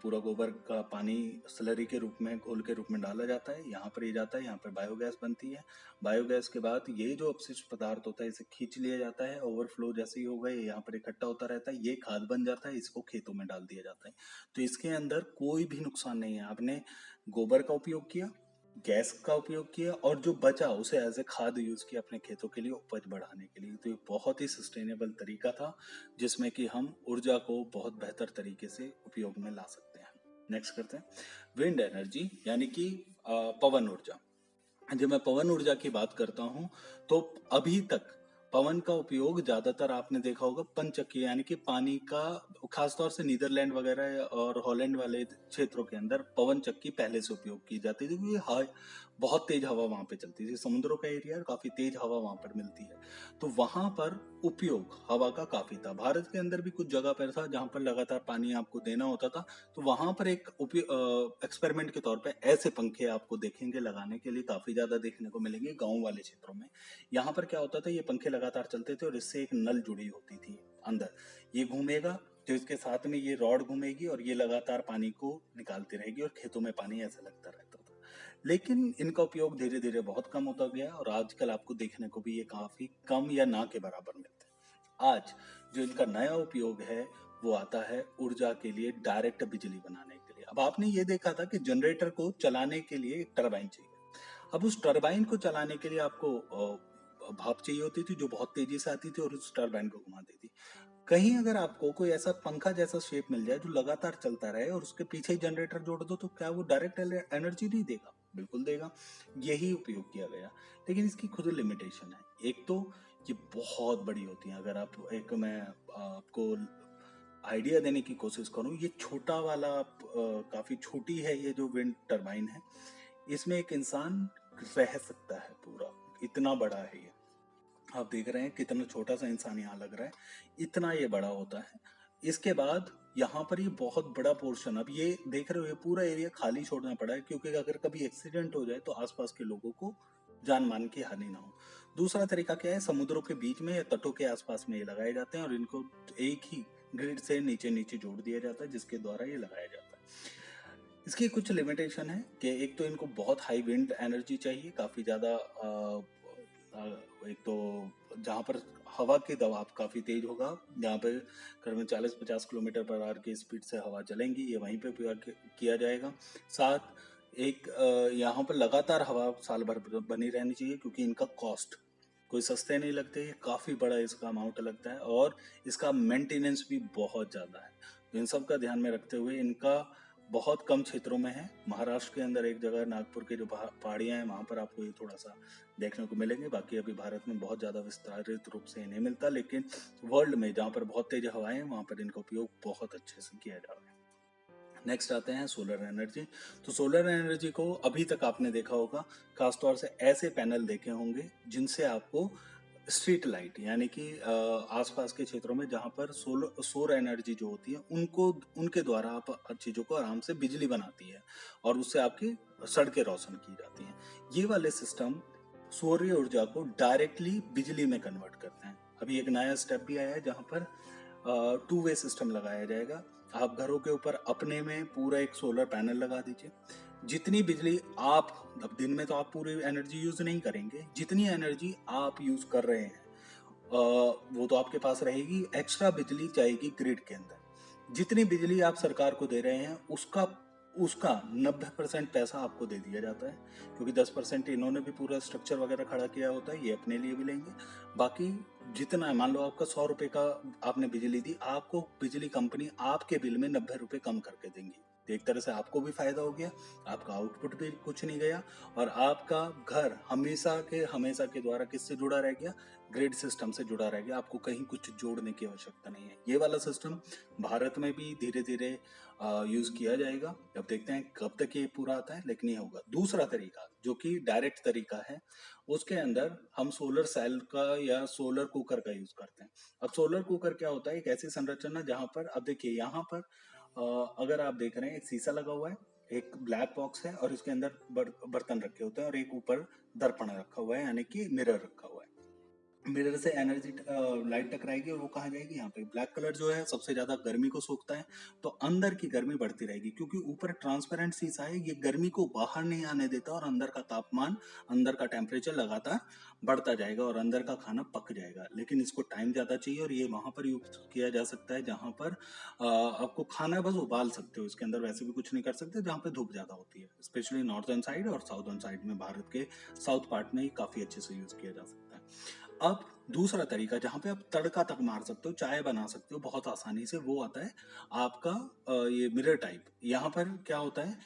पूरा गोबर का पानी स्लरी के रूप में, घोल के रूप में डाला जाता है, यहाँ पर ये जाता है, यहाँ पर बायोगैस बनती है। बायोगैस के बाद ये जो अपशिष्ट पदार्थ होता है इसे खींच लिया जाता है, ओवरफ्लो जैसे ही होगा ये यहाँ पर इकट्ठा होता रहता है, ये खाद बन जाता है, इसको खेतों में डाल दिया जाता है। तो इसके अंदर कोई भी नुकसान नहीं है। आपने गोबर का उपयोग किया, गैस का उपयोग किया, और जो बचा उसे एज ए खाद यूज किया अपने खेतों के लिए उपज बढ़ाने के लिए। तो ये बहुत ही सस्टेनेबल तरीका था जिसमें कि हम ऊर्जा को बहुत बेहतर तरीके से उपयोग में ला सकते हैं। नेक्स्ट करते हैं विंड एनर्जी यानी कि पवन ऊर्जा। जब मैं पवन ऊर्जा की बात करता हूं तो अभी तक पवन का उपयोग ज्यादातर आपने देखा होगा पंचक्की यानी कि पानी का, खासतौर से नीदरलैंड वगैरह और हॉलैंड वाले क्षेत्रों के अंदर पवन चक्की पहले से उपयोग की जाती थी, क्योंकि बहुत तेज हवा वहां पे चलती थी, समुद्रों का एरिया है, काफी तेज हवा वहां पर मिलती है, तो वहां पर उपयोग हवा का काफी था। भारत के अंदर भी कुछ जगह पर था जहां पर लगातार पानी आपको देना होता था, तो वहां पर एक एक्सपेरिमेंट के तौर पे ऐसे पंखे आपको देखेंगे लगाने के लिए काफी ज्यादा देखने को मिलेंगे गांव वाले क्षेत्रों में। यहाँ पर क्या होता था, ये पंखे लगातार चलते थे और इससे एक नल जुड़ी होती थी अंदर, ये घूमेगा तो इसके साथ में ये रॉड घूमेगी और ये लगातार पानी को निकालती रहेगी और खेतों में पानी ऐसा लगता रहता था। लेकिन इनका उपयोग धीरे धीरे बहुत कम होता गया और आजकल आपको देखने को भी ये काफी कम या ना के बराबर मिलते हैं। आज जो इनका नया उपयोग है वो आता है ऊर्जा के लिए, डायरेक्ट बिजली बनाने के लिए। अब आपने ये देखा था कि जनरेटर को चलाने के लिए एक टरबाइन चाहिए। अब उस टरबाइन को चलाने के लिए आपको भाप चाहिए होती थी जो बहुत तेजी से आती थी और उस टरबाइन को घुमाती थी। कहीं अगर आपको कोई ऐसा पंखा जैसा शेप मिल जाए जो लगातार चलता रहे और उसके पीछे ही जनरेटर जोड़ दो, तो क्या वो डायरेक्ट एनर्जी नहीं देगा? बिल्कुल देगा। यही उपयोग किया गया, लेकिन इसकी खुद लिमिटेशन है। एक तो ये बहुत बड़ी होती है। अगर आप एक, मैं आपको आइडिया देने की कोशिश करूं, ये छोटा वाला काफी छोटी है ये जो विंड टरबाइन है, इसमें एक इंसान रह सकता है पूरा, इतना बड़ा है ये। आप देख रहे हैं कितना छोटा सा इंसान यहाँ लग रहा है, इतना ये बड़ा होता है। इसके बाद यहाँ पर ये बहुत बड़ा पोर्शन, अब ये देख रहे हो ये पूरा एरिया खाली छोड़ना पड़ा है, क्योंकि अगर कभी एक्सीडेंट हो जाए तो आसपास के लोगों को जान मान की हानि ना हो। दूसरा तरीका क्या है, समुद्रों के बीच में या तटों के आसपास में ये लगाए जाते हैं और इनको एक ही ग्रिड से नीचे नीचे जोड़ दिया जाता है, जिसके द्वारा ये लगाया जाता है। इसकी कुछ लिमिटेशन है कि एक तो इनको बहुत हाई विंड एनर्जी चाहिए, काफ़ी ज़्यादा एक तो जहाँ पर हवा के दबाव काफ़ी तेज होगा, जहाँ पे करीबन 40-50 किलोमीटर पर आवर की स्पीड से हवा चलेंगी, ये वहीं पे किया जाएगा। साथ एक यहाँ पर लगातार हवा साल भर बनी रहनी चाहिए, क्योंकि इनका कॉस्ट कोई सस्ते नहीं लगते, ये काफ़ी बड़ा इसका अमाउंट लगता है और इसका मेंटेनेंस भी बहुत ज़्यादा है। तो इन सब का ध्यान में रखते हुए इनका बहुत कम क्षेत्रों में है। महाराष्ट्र के अंदर एक जगह नागपुर के जो पहाड़ियाँ हैं वहाँ पर आपको ये थोड़ा सा देखने को मिलेंगे। बाकी अभी भारत में बहुत ज़्यादा विस्तारित रूप से नहीं मिलता, लेकिन वर्ल्ड में जहाँ पर बहुत तेज हवाएं हैं वहाँ पर इनका उपयोग बहुत अच्छे से किया जा रहा है। नेक्स्ट आते हैं सोलर एनर्जी। तो सोलर एनर्जी को अभी तक आपने देखा होगा, खासतौर से ऐसे पैनल देखे होंगे जिनसे आपको स्ट्रीट लाइट, यानी कि आसपास के क्षेत्रों में जहाँ पर सौर एनर्जी जो होती है उनको, उनके द्वारा आप चीज़ों को आराम से बिजली बनाती है और उससे आपकी सड़कें रोशन की जाती हैं। ये वाले सिस्टम सौर्य ऊर्जा को डायरेक्टली बिजली में कन्वर्ट करते हैं। अभी एक नया स्टेप भी आया है जहाँ पर 2 वे सिस्टम लगाया जाएगा। आप घरों के ऊपर अपने में पूरा एक सोलर पैनल लगा दीजिए। जितनी बिजली आप, अब दिन में तो आप पूरी एनर्जी यूज नहीं करेंगे, जितनी एनर्जी आप यूज कर रहे हैं वो तो आपके पास रहेगी, एक्स्ट्रा बिजली जाएगी ग्रिड के अंदर। जितनी बिजली आप सरकार को दे रहे हैं उसका उसका 90% पैसा आपको दे दिया जाता है, क्योंकि 10% इन्होंने भी पूरा स्ट्रक्चर वगैरह खड़ा किया होता है, ये अपने लिए भी लेंगे। बाकी जितना, मान लो आपका 100 रुपए का आपने बिजली दी, आपको बिजली कंपनी आपके बिल में 90 रुपए कम करके देंगी। तो एक तरह से आपको भी फायदा हो गया, आपका आउटपुट भी कुछ नहीं गया और आपका घर हमेशा के द्वारा किससे जुड़ा रह गया, ग्रिड सिस्टम से जुड़ा रह गया। आपको कहीं कुछ जोड़ने की आवश्यकता नहीं है। ये वाला सिस्टम भारत में भी धीरे धीरे यूज किया जाएगा। अब देखते हैं कब तक ये पूरा आता है, लेकिन ये होगा। दूसरा तरीका जो कि डायरेक्ट तरीका है, उसके अंदर हम सोलर सेल का या सोलर कुकर का यूज करते हैं। अब सोलर कुकर क्या होता है, एक ऐसी संरचना जहां पर, अब देखिए यहाँ पर अगर आप देख रहे हैं एक शीशा लगा हुआ है, एक ब्लैक बॉक्स है और इसके अंदर बर्तन रखे होते हैं और एक ऊपर दर्पण रखा हुआ है, यानी कि मिरर रखा हुआ है। मिरर से एनर्जी लाइट टकराएगी और वो कहाँ जाएगी, यहाँ पे। ब्लैक कलर जो है सबसे ज्यादा गर्मी को सोखता है, तो अंदर की गर्मी बढ़ती रहेगी, क्योंकि ऊपर ट्रांसपेरेंट शीशा है, ये गर्मी को बाहर नहीं आने देता और अंदर का तापमान, अंदर का टेम्परेचर लगातार बढ़ता जाएगा और अंदर का खाना पक जाएगा। लेकिन इसको टाइम ज्यादा चाहिए और ये वहां पर यूज किया जा सकता है जहां पर आपको खाना बस उबाल सकते हो, इसके अंदर वैसे भी कुछ नहीं कर सकते, जहाँ पे धूप ज्यादा होती है। स्पेशली नॉर्थर्न साइड और साउथर्न साइड में, भारत के साउथ पार्ट में काफी अच्छे से यूज किया जा सकता है। अब दूसरा तरीका जहां पे आप तड़का तक मार सकते हो, चाय बना सकते हो बहुत आसानी से, वो आता है आपका ये मिरर टाइप। यहाँ पर क्या होता है,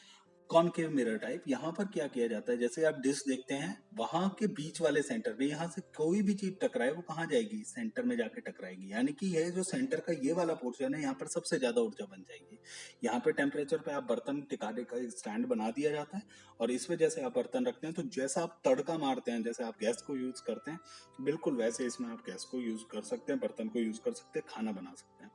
कॉनकेव मिरर टाइप। यहाँ पर क्या किया जाता है, जैसे आप डिश देखते हैं, वहां के बीच वाले सेंटर में, यहाँ से कोई भी चीज टकराए वो कहाँ जाएगी, सेंटर में जाके टकराएगी। यानी कि ये जो सेंटर का ये वाला पोर्शन है, यहाँ पर सबसे ज्यादा ऊर्जा बन जाएगी। यहाँ पे टेम्परेचर पे आप बर्तन टिकाने का एक स्टैंड बना दिया जाता है और इसमें जैसे आप बर्तन रखते हैं, तो जैसा आप तड़का मारते हैं, जैसे आप गैस को यूज करते हैं, बिल्कुल वैसे इसमें आप गैस को यूज कर सकते हैं, बर्तन को यूज कर सकते हैं, खाना बना सकते हैं।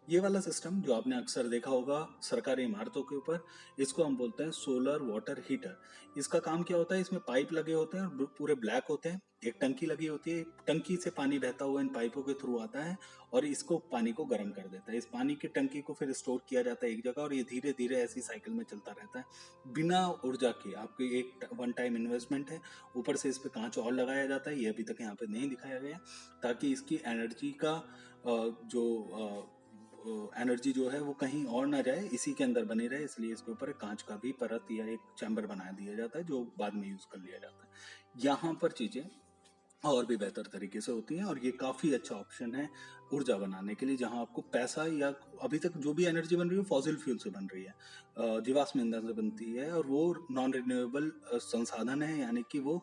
ये वाला सिस्टम जो आपने अक्सर देखा होगा सरकारी इमारतों के ऊपर, इसको हम बोलते हैं सोलर वाटर हीटर। इसका काम क्या होता है, इसमें पाइप लगे होते हैं और पूरे ब्लैक होते हैं, एक टंकी लगी होती है, टंकी से पानी बहता हुआ इन पाइपों के थ्रू आता है और इसको पानी को गर्म कर देता है। इस पानी की टंकी को फिर स्टोर किया जाता है एक जगह और ये धीरे धीरे ऐसी साइकिल में चलता रहता है बिना ऊर्जा के। आपकी एक वन टाइम इन्वेस्टमेंट है। ऊपर से इस पे कांच और लगाया जाता है, ये अभी तक यहाँ पे नहीं दिखाया गया, ताकि इसकी एनर्जी का जो एनर्जी जो है वो कहीं और ना जाए, इसी के अंदर बनी रहे, इसलिए इसके ऊपर एक कांच का भी परत या एक चैम्बर बना दिया जाता है जो बाद में यूज कर लिया जाता है। यहाँ पर चीजें और भी बेहतर तरीके से होती हैं, और ये काफ़ी अच्छा ऑप्शन है ऊर्जा बनाने के लिए, जहां आपको पैसा, या अभी तक जो भी एनर्जी बन रही है फॉसिल फ्यूल से बन रही है, जीवाश्म ईंधन से बनती है, और वो नॉन रिन्यूएबल संसाधन है, यानी कि वो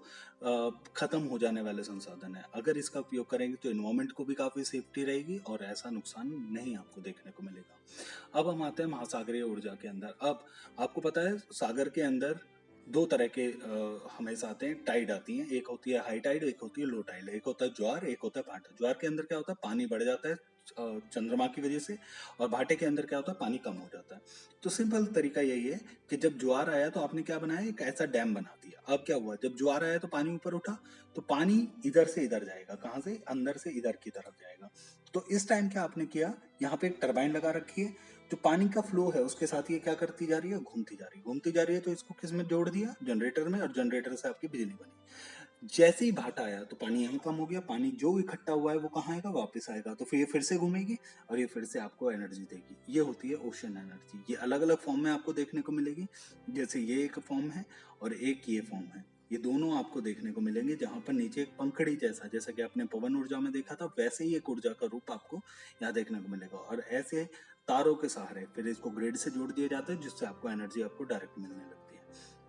खत्म हो जाने वाले संसाधन है। अगर इसका उपयोग करेंगे तो इन्वायरमेंट को भी काफ़ी सेफ्टी रहेगी और ऐसा नुकसान नहीं आपको देखने को मिलेगा। अब हम आते हैं महासागरीय ऊर्जा के अंदर। अब आपको पता है सागर के अंदर दो तरह के हमेशा आते हैं, टाइड आती हैं। एक होती है हाई टाइड, एक होती है लो टाइड। एक होता है ज्वार, एक होता है भाटा। ज्वार के अंदर क्या होता है, पानी बढ़ जाता है चंद्रमा की वजह से, और भाटे के अंदर क्या होता है, पानी कम हो जाता है। तो सिंपल तरीका यही है कि जब ज्वार आया तो आपने क्या बनाया, एक ऐसा डैम बना दिया। अब क्या हुआ, जब ज्वार आया तो पानी ऊपर उठा, तो पानी इधर से इधर जाएगा, कहाँ से, अंदर से इधर की तरफ जाएगा। तो इस टाइम क्या आपने किया, यहाँ पे एक टरबाइन लगा रखी है, जो पानी का फ्लो है उसके साथ ये क्या करती जा रही है, घूमती जा रही है, घूमती जा रही है। तो इसको किस में जोड़ दिया, जनरेटर में, और जनरेटर से आपकी बिजली बनी। जैसे ही भाटा आया तो पानी यहाँ कम हो गया, पानी जो इकट्ठा हुआ है वो कहाँ आएगा, वापस आएगा। तो फिर ये फिर से घूमेगी और ये फिर से आपको एनर्जी देगी। ये होती है ओशन एनर्जी। ये अलग अलग फॉर्म में आपको देखने को मिलेगी, जैसे ये एक फॉर्म है और एक ये फॉर्म है। ये दोनों आपको देखने को मिलेंगे, जहां पर नीचे एक पंखड़ी जैसा, जैसा कि आपने पवन ऊर्जा में देखा था, वैसे ही एक ऊर्जा का रूप आपको यहाँ देखने को मिलेगा। और ऐसे तारों के सहारे फिर इसको ग्रिड से जोड़ दिया जाता है, जिससे आपको एनर्जी आपको डायरेक्ट मिलने लगती है।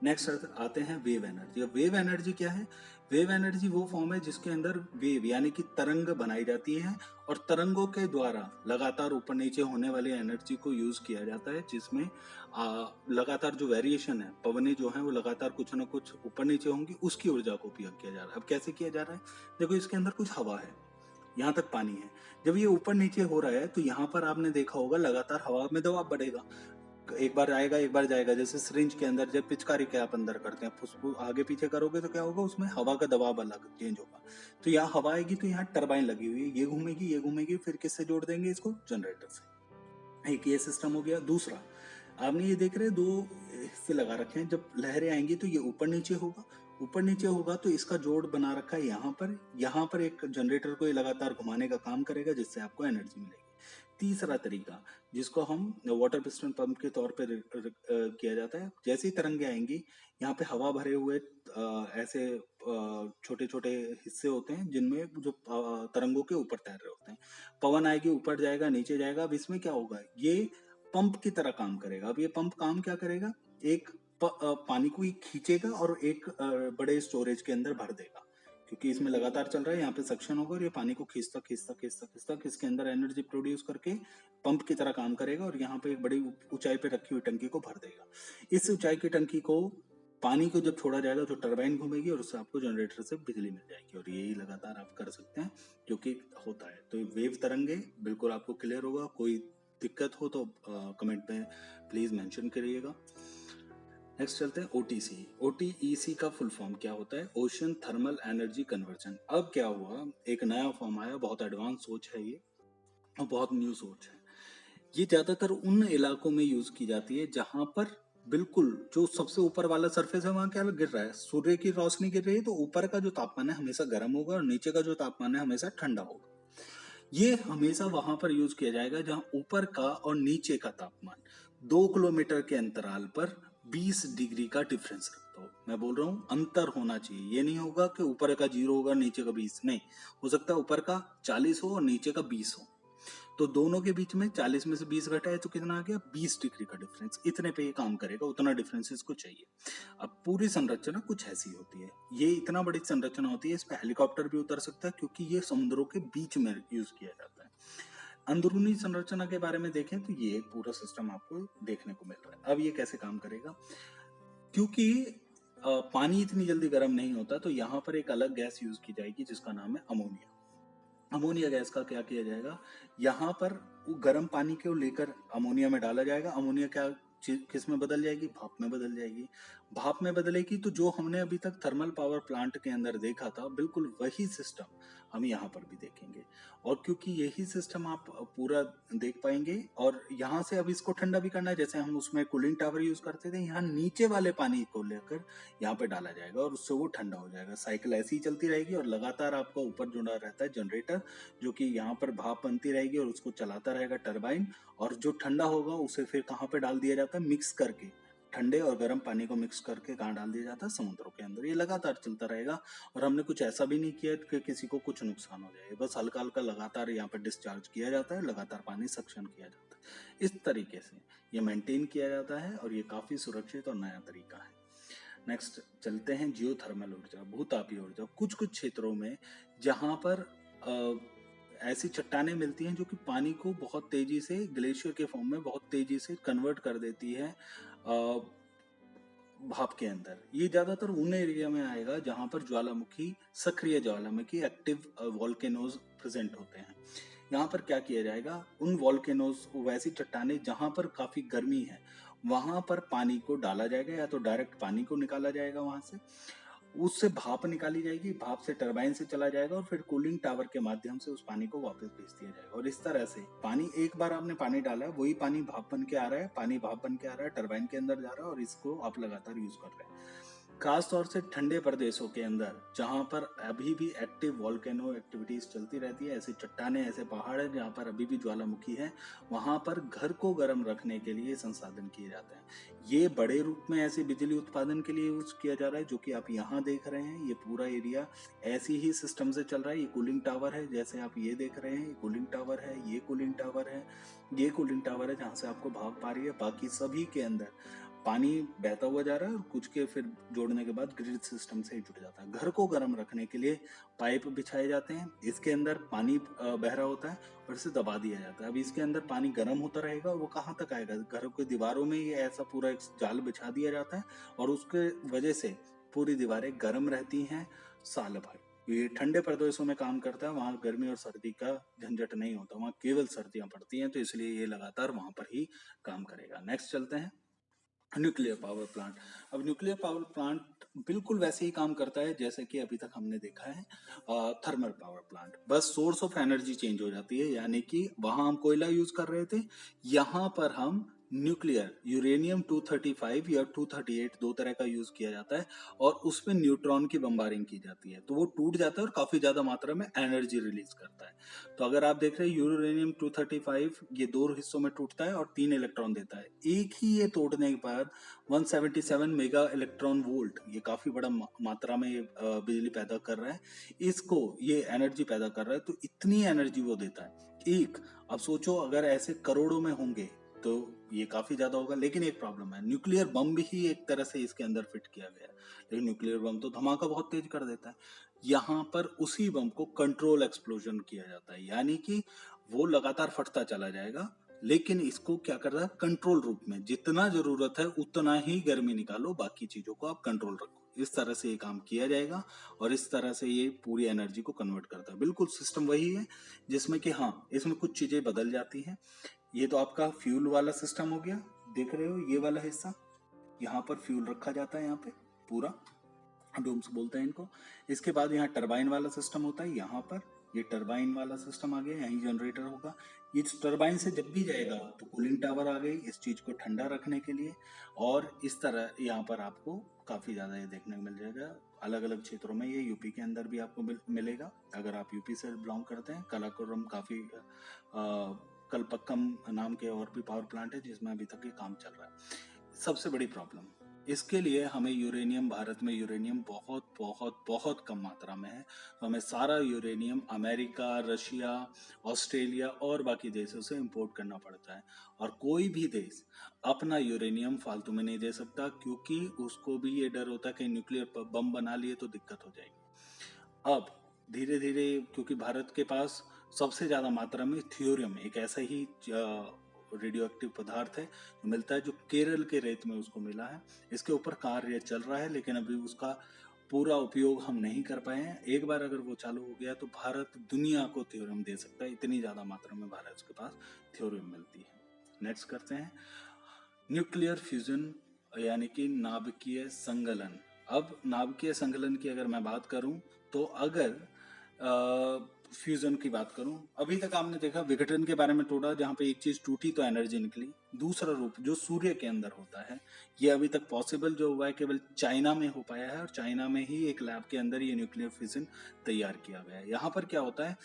नेक्स्ट आते हैं वेव एनर्जी। अब वेव एनर्जी क्या है, वेव एनर्जी वो फॉर्म है जिसके अंदर वेव यानी कि तरंग बनाई जाती है, और तरंगों के द्वारा लगातार ऊपर नीचे होने वाली एनर्जी को यूज किया जाता है, जिसमें लगातार जो वेरिएशन है, पवनें जो है वो लगातार कुछ ना कुछ ऊपर नीचे होंगी, उसकी ऊर्जा को उपयोग किया जा रहा है। अब कैसे किया जा रहा है, देखो इसके अंदर कुछ हवा है, यहाँ तक पानी है। जब ये ऊपर नीचे हो रहा है तो यहाँ पर आपने देखा होगा लगातार हवा में दबाव बढ़ेगा, एक बार आएगा एक बार जाएगा। जैसे सिरिंज के अंदर जब पिचकारी के आप अंदर करते हैं, फुसफुस आगे पीछे करोगे तो क्या होगा, उसमें हवा का दबाव अलग चेंज होगा। तो यहाँ हवा आएगी तो यहाँ टरबाइन लगी हुई है, ये घूमेगी ये घूमेगी, फिर किससे जोड़ देंगे इसको, जनरेटर से। एक ये सिस्टम हो गया। दूसरा, आपने ये देख रहे हैं दो हिस्से लगा रखे हैं, जब लहरें आएंगी तो ये ऊपर नीचे होगा, ऊपर नीचे होगा तो इसका जोड़ बना रखा है यहाँ पर एक जनरेटर को ये लगातार घुमाने का काम करेगा, जिससे आपको एनर्जी मिलेगी। तीसरा तरीका, जिसको हम वाटर पिस्टन पंप के तौर पर किया जाता है, जैसी तरंगे आएंगी यहाँ पे हवा भरे हुए ऐसे छोटे छोटे हिस्से होते हैं, जिनमें जो तरंगों के ऊपर तैर रहे होते हैं। पवन आएगी, ऊपर जाएगा नीचे जाएगा। अब इसमें क्या होगा, ये पंप की तरह काम करेगा। अब ये पंप काम क्या करेगा, एक पानी को ही खींचेगा और एक बड़े स्टोरेज के अंदर भर देगा, क्योंकि इसमें लगातार चल रहा है, यहाँ पे सक्शन होगा और ये पानी को खींचता खींचता खींचता खींचता इसके अंदर एनर्जी प्रोड्यूस करके पंप की तरह काम करेगा, और यहाँ पे एक बड़ी ऊंचाई पे रखी हुई टंकी को भर देगा। इस ऊंचाई की टंकी को, पानी को जब छोड़ा जाएगा तो टरबाइन घूमेगी और उससे आपको जनरेटर से बिजली मिल जाएगी, और यही लगातार आप कर सकते हैं, जो कि होता है। तो वेव तरंगे बिल्कुल आपको क्लियर होगा। कोई दिक्कत हो तो कमेंट में प्लीज मेंशन करिएगा। नेक्स्ट चलते हैं ओटीसी। ओटीईसी का फुल फॉर्म क्या होता है, ओशन थर्मल एनर्जी कन्वर्जन। अब क्या हुआ, एक नया फॉर्म आया, बहुत एडवांस सोच है ये, और बहुत न्यू सोच है। ये ज्यादातर उन इलाकों में यूज की जाती है जहां पर बिल्कुल जो सबसे ऊपर वाला सरफेस है वहां क्या गिर रहा है, सूर्य की रोशनी गिर रही है, तो ऊपर का जो तापमान है हमेशा गर्म होगा और नीचे का जो तापमान है हमेशा ठंडा होगा। ये हमेशा वहां पर यूज किया जाएगा जहां ऊपर का और नीचे का तापमान 2 किलोमीटर के अंतराल पर 20 डिग्री का डिफरेंस रखता हो। मैं बोल रहा हूँ अंतर होना चाहिए, ये नहीं होगा कि ऊपर का 0 होगा नीचे का 20, नहीं। हो सकता है ऊपर का 40 हो और नीचे का 20 हो, तो दोनों के बीच में 40 में से 20 घटाए तो कितना आ गया, 20 डिग्री का डिफरेंस। इतने पे ये काम करेगा, उतना डिफरेंस इसको चाहिए। अब पूरी संरचना कुछ ऐसी होती है, ये इतना बड़ी संरचना होती है, इस पे हेलीकॉप्टर भी उतर सकता है, क्योंकि ये समुद्रों के बीच में यूज किया जाता है। अंदरूनी संरचना के बारे में देखें तो ये पूरा सिस्टम आपको देखने को मिल रहा है। अब ये कैसे काम करेगा, क्योंकि पानी इतनी जल्दी गर्म नहीं होता, तो यहाँ पर एक अलग गैस यूज की जाएगी जिसका नाम है अमोनिया। अमोनिया गैस का क्या किया जाएगा, यहाँ पर वो गर्म पानी को लेकर अमोनिया में डाला जाएगा। अमोनिया क्या किस में बदल जाएगी, भाप में बदल जाएगी। भाप में बदलेगी तो जो हमने अभी तक थर्मल पावर प्लांट के अंदर देखा था, बिल्कुल वही सिस्टम हम यहाँ पर भी देखेंगे। और क्योंकि यही सिस्टम आप पूरा देख पाएंगे, और यहाँ से अब इसको ठंडा भी करना है, जैसे हम उसमें कूलिंग टावर यूज करते थे, यहाँ नीचे वाले पानी को लेकर यहाँ पे डाला जाएगा और उससे वो ठंडा हो जाएगा। साइकिल ऐसी ही चलती रहेगी, और लगातार आपका ऊपर जुड़ा रहता है जनरेटर, जो कि यहाँ पर भाप बनती रहेगी और उसको चलाता रहेगा टरबाइन, और जो ठंडा होगा उसे फिर कहाँ पे डाल दिया जाता है, मिक्स करके ठंडे और गर्म पानी को मिक्स करके कहाँ डाल दिया जाता है, समुद्रों के अंदर। ये लगातार चलता रहेगा और हमने कुछ ऐसा भी नहीं किया कि किसी को कुछ नुकसान हो जाए, बस हल्का हल्का लगातार यहाँ पर डिस्चार्ज किया जाता है, लगातार पानी सक्शन किया जाता है। इस तरीके से ये मेंटेन किया जाता है और ये काफ़ी सुरक्षित और नया तरीका है। नेक्स्ट चलते हैं जियोथर्मल ऊर्जा, भूतापीय ऊर्जा। कुछ कुछ क्षेत्रों में जहाँ पर ऐसी चट्टानें मिलती हैं जो कि पानी को बहुत तेजी से ग्लेशियर के फॉर्म में बहुत तेजी से कन्वर्ट कर देती है भाप के अंदर। ये ज्यादातर उन एरिया में आएगा जहां पर ज्वालामुखी, सक्रिय ज्वालामुखी, एक्टिव वॉल्केनोज प्रेजेंट होते हैं। यहाँ पर क्या किया जाएगा, उन वॉल्केनोज, वैसी चट्टानें जहां पर काफी गर्मी है वहां पर पानी को डाला जाएगा, या तो डायरेक्ट पानी को निकाला जाएगा वहां से, उससे भाप निकाली जाएगी, भाप से टरबाइन से चला जाएगा और फिर कूलिंग टावर के माध्यम से उस पानी को वापस भेज दिया जाएगा। और इस तरह से पानी, एक बार आपने पानी डाला है, वही पानी भाप बन के आ रहा है, पानी भाप बन के आ रहा है, टरबाइन के अंदर जा रहा है और इसको आप लगातार यूज कर रहे हैं। खास तौर से ठंडे प्रदेशों के अंदर जहां पर अभी भी एक्टिव वॉल्केनो एक्टिविटीज चलती रहती है, ऐसी चट्टानें, ऐसे पहाड़ है जहां पर अभी भी ज्वालामुखी है, वहां पर घर को गर्म रखने के लिए संसाधन किए जाते हैं। ये बड़े रूप में ऐसे बिजली उत्पादन के लिए यूज किया जा रहा है, जो कि आप यहाँ देख रहे हैं। ये पूरा एरिया ऐसी ही सिस्टम से चल रहा है। ये कूलिंग टावर है, जैसे आप ये देख रहे हैं, ये कूलिंग टावर है, ये कूलिंग टावर है, ये कूलिंग टावर है जहाँ से आपको भाप आ रही है। बाकी सभी के अंदर पानी बहता हुआ जा रहा है और कुछ के फिर जोड़ने के बाद ग्रिड सिस्टम से ही जुड़ जाता है। घर को गर्म रखने के लिए पाइप बिछाए जाते हैं, इसके अंदर पानी बह रहा होता है और इसे दबा दिया जाता है। अब इसके अंदर पानी गर्म होता रहेगा और वो कहाँ तक आएगा, घरों की दीवारों में ये ऐसा पूरा एक जाल बिछा दिया जाता है और उसके वजह से पूरी दीवारें गर्म रहती हैं साल भर। ये ठंडे प्रदेशों में काम करता है, वहाँ गर्मी और सर्दी का झंझट नहीं होता, वहाँ केवल सर्दियां पड़ती हैं, तो इसलिए ये लगातार वहां पर ही काम करेगा। नेक्स्ट चलते हैं न्यूक्लियर पावर प्लांट। अब न्यूक्लियर पावर प्लांट बिल्कुल वैसे ही काम करता है जैसे कि अभी तक हमने देखा है थर्मल पावर प्लांट, बस सोर्स ऑफ एनर्जी चेंज हो जाती है। यानी कि वहां हम कोयला यूज कर रहे थे, यहाँ पर हम न्यूक्लियर यूरेनियम 235 या 238, दो तरह का यूज किया जाता है और उसमें न्यूट्रॉन की बम्बारिंग की जाती है, तो वो टूट जाता है और काफी ज्यादा मात्रा में एनर्जी रिलीज करता है। तो अगर आप देख रहे हैं यूरेनियम 235 ये दो हिस्सों में टूटता है और 3 इलेक्ट्रॉन देता है। एक ही ये तोड़ने के बाद 177 मेगा इलेक्ट्रॉन वोल्ट, ये काफी बड़ा मात्रा में ये बिजली पैदा कर रहा है, इसको ये एनर्जी पैदा कर रहा है, तो इतनी एनर्जी वो देता है एक। अब सोचो अगर ऐसे करोड़ों में होंगे तो ये काफी ज्यादा होगा। लेकिन एक प्रॉब्लम है, न्यूक्लियर बम भी ही एक तरह से इसके अंदर फिट किया गया है, लेकिन न्यूक्लियर बम तो धमाका बहुत तेज कर देता है। यहाँ पर उसी बम को कंट्रोल एक्सप्लोजन किया जाता है, यानी कि वो लगातार फटता चला जाएगा, लेकिन इसको क्या कर रहा है, कंट्रोल रूप में, जितना जरूरत है उतना ही गर्मी निकालो, बाकी चीजों को आप कंट्रोल रखो। इस तरह से ये काम किया जाएगा और इस तरह से ये पूरी एनर्जी को कन्वर्ट करता है। बिल्कुल सिस्टम वही है, जिसमें कि हाँ, इसमें कुछ चीजें बदल जाती हैं। ये तो आपका फ्यूल वाला सिस्टम हो गया, देख रहे हो ये वाला हिस्सा, यहाँ पर फ्यूल रखा जाता है, यहाँ पे पूरा डोम्स बोलते हैं इनको। इसके बाद यहाँ टरबाइन वाला सिस्टम होता है, यहाँ पर ये टरबाइन वाला सिस्टम आ गया, यहीं जनरेटर होगा। इस टरबाइन से जब भी जाएगा तो कूलिंग टावर आ गई इस चीज को ठंडा रखने के लिए। और इस तरह यहाँ पर आपको काफी ज्यादा ये देखने को मिल जाएगा अलग अलग क्षेत्रों में। ये यूपी के अंदर भी आपको मिलेगा, अगर आप यूपी से बिलोंग करते हैं। कलाकुरम काफी कलपक्कम नाम के और भी पावर प्लांट है जिसमें अभी तक ये काम चल रहा है। सबसे बड़ी प्रॉब्लम इसके लिए हमें यूरेनियम, भारत में यूरेनियम बहुत बहुत बहुत कम मात्रा में है, तो हमें सारा यूरेनियम अमेरिका, रशिया, ऑस्ट्रेलिया और बाकी देशों से इंपोर्ट करना पड़ता है। और कोई भी देश अपना यूरेनियम फालतू में नहीं दे सकता, क्योंकि उसको भी ये डर होता है कि न्यूक्लियर बम बना लिए तो दिक्कत हो जाएगी। अब धीरे धीरे, क्योंकि भारत के पास सबसे ज्यादा मात्रा में थ्योरियम, एक ऐसा ही रेडियो एक्टिव पदार्थ है जो मिलता है, जो केरल के रेत में उसको मिला है। इसके ऊपर कार्य चल रहा है, लेकिन अभी उसका पूरा उपयोग हम नहीं कर पाए हैं। एक बार अगर वो चालू हो गया तो भारत दुनिया को थ्योरियम दे सकता है, इतनी ज्यादा मात्रा में भारत के पास थ्योरियम मिलती है। नेक्स्ट करते हैं न्यूक्लियर फ्यूजन, यानी कि नाभिकीय संगलन। अब नाभिकीय संगलन की अगर मैं बात करूं तो अगर फ्यूजन की बात करूं, अभी तक आपने देखा विघटन के बारे में टोड़ा, जहां पे एक चीज टूटी तो एनर्जी निकली। दूसरा रूप जो सूर्य के अंदर होता है, ये अभी तक पॉसिबल जो हुआ है केवल चाइना में हो पाया है, और चाइना में ही एक लैब के अंदर ये न्यूक्लियर फ्यूजन तैयार किया गया है। यहाँ पर क्या होता है,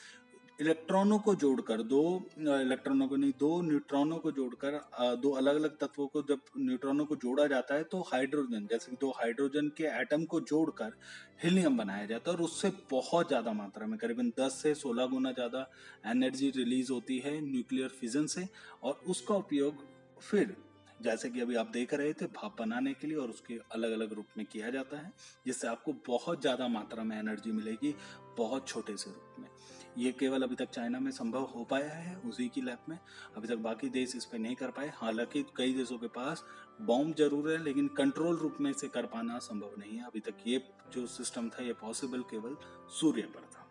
इलेक्ट्रॉनों को जोड़कर दो इलेक्ट्रॉनों को नहीं, दो न्यूट्रॉनों को जोड़कर दो अलग अलग तत्वों को जब न्यूट्रॉनों को जोड़ा जाता है तो हाइड्रोजन, जैसे कि दो हाइड्रोजन के एटम को जोड़कर हीलियम बनाया जाता है, और उससे बहुत ज्यादा मात्रा में करीबन 10 से 16 गुना ज्यादा एनर्जी रिलीज होती है न्यूक्लियर फिजन से। और उसका उपयोग फिर, जैसे कि अभी आप देख रहे थे, भाप बनाने के लिए और उसके अलग अलग रूप में किया जाता है, जिससे आपको बहुत ज्यादा मात्रा में एनर्जी मिलेगी बहुत छोटे से रूप में। ये केवल अभी तक चाइना में संभव हो पाया है, उसी की लैब में। अभी तक बाकी देश इस पे नहीं कर पाए। हालांकि कई देशों के पास बॉम्ब जरूर है, लेकिन कंट्रोल रूप में इसे कर पाना संभव नहीं है। अभी तक ये जो सिस्टम था ये पॉसिबल केवल सूर्य पर था।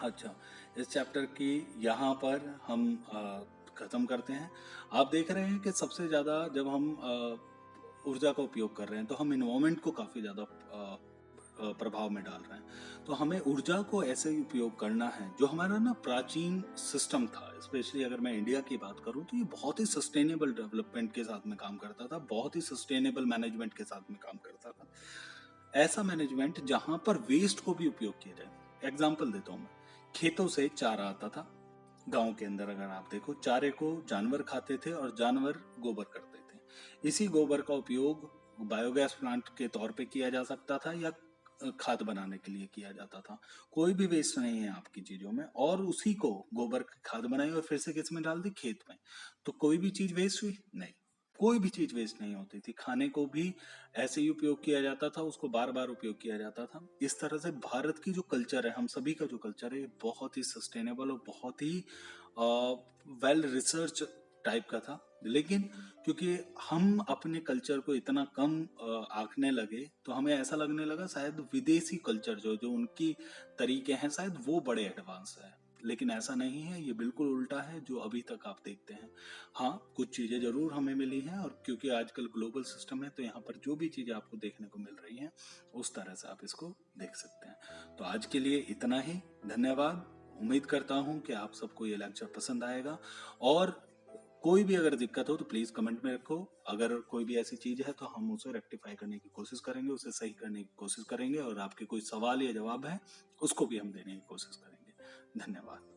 अच्छा, इस चैप्टर की यहाँ पर हम खत्म करते हैं। आप देख रहे हैं कि सबसे ज्यादा जब हम ऊर्जा का उपयोग कर रहे हैं तो हम इन्वायरमेंट को काफी ज्यादा प्रभाव में डाल रहे हैं। तो हमें ऊर्जा को ऐसे ही उपयोग करना है। जो हमारा ना प्राचीन सिस्टम था, स्पेशली अगर मैं इंडिया की बात करूं, तो ये बहुत ही सस्टेनेबल डेवलपमेंट के साथ में काम करता था, बहुत ही सस्टेनेबल मैनेजमेंट के साथ में काम करता था। ऐसा मैनेजमेंट जहां पर वेस्ट को भी उपयोग किया जाए। एग्जाम्पल देता हूं मैं, खेतों से चारा आता था गांव के अंदर। अगर आप देखो, चारे को जानवर खाते थे और जानवर गोबर करते थे। इसी गोबर का उपयोग बायोगैस प्लांट के तौर पे किया जा सकता था, या खाद बनाने के लिए किया जाता था। कोई भी वेस्ट नहीं है आपकी चीजों में, और उसी को गोबर की खाद बनाई और फिर से किस में डाल दी, खेत में। तो कोई भी चीज वेस्ट हुई नहीं, कोई भी चीज वेस्ट नहीं होती थी। खाने को भी ऐसे ही उपयोग किया जाता था, उसको बार बार उपयोग किया जाता था। इस तरह से भारत की जो कल्चर है, हम सभी का जो कल्चर है, ये बहुत ही सस्टेनेबल और बहुत ही वेल रिसर्च टाइप का था। लेकिन क्योंकि हम अपने कल्चर को इतना कम आंकने लगे, तो हमें ऐसा लगने लगा शायद विदेशी कल्चर जो जो उनकी तरीके हैं शायद वो बड़े एडवांस है। लेकिन ऐसा नहीं है, ये बिल्कुल उल्टा है जो अभी तक आप देखते हैं। हाँ, कुछ चीजें जरूर हमें मिली हैं, और क्योंकि आजकल ग्लोबल सिस्टम है तो यहाँ पर जो भी चीजें आपको देखने को मिल रही हैं उस तरह से आप इसको देख सकते हैं। तो आज के लिए इतना ही। धन्यवाद। उम्मीद करता हूँ कि आप सबको ये लेक्चर पसंद आएगा, और कोई भी अगर दिक्कत हो तो प्लीज कमेंट में रखो। अगर कोई भी ऐसी चीज है तो हम उसे रेक्टिफाई करने की कोशिश करेंगे, उसे सही करने की कोशिश करेंगे, और आपके कोई सवाल या जवाब है उसको भी हम देने की कोशिश करेंगे। धन्यवाद।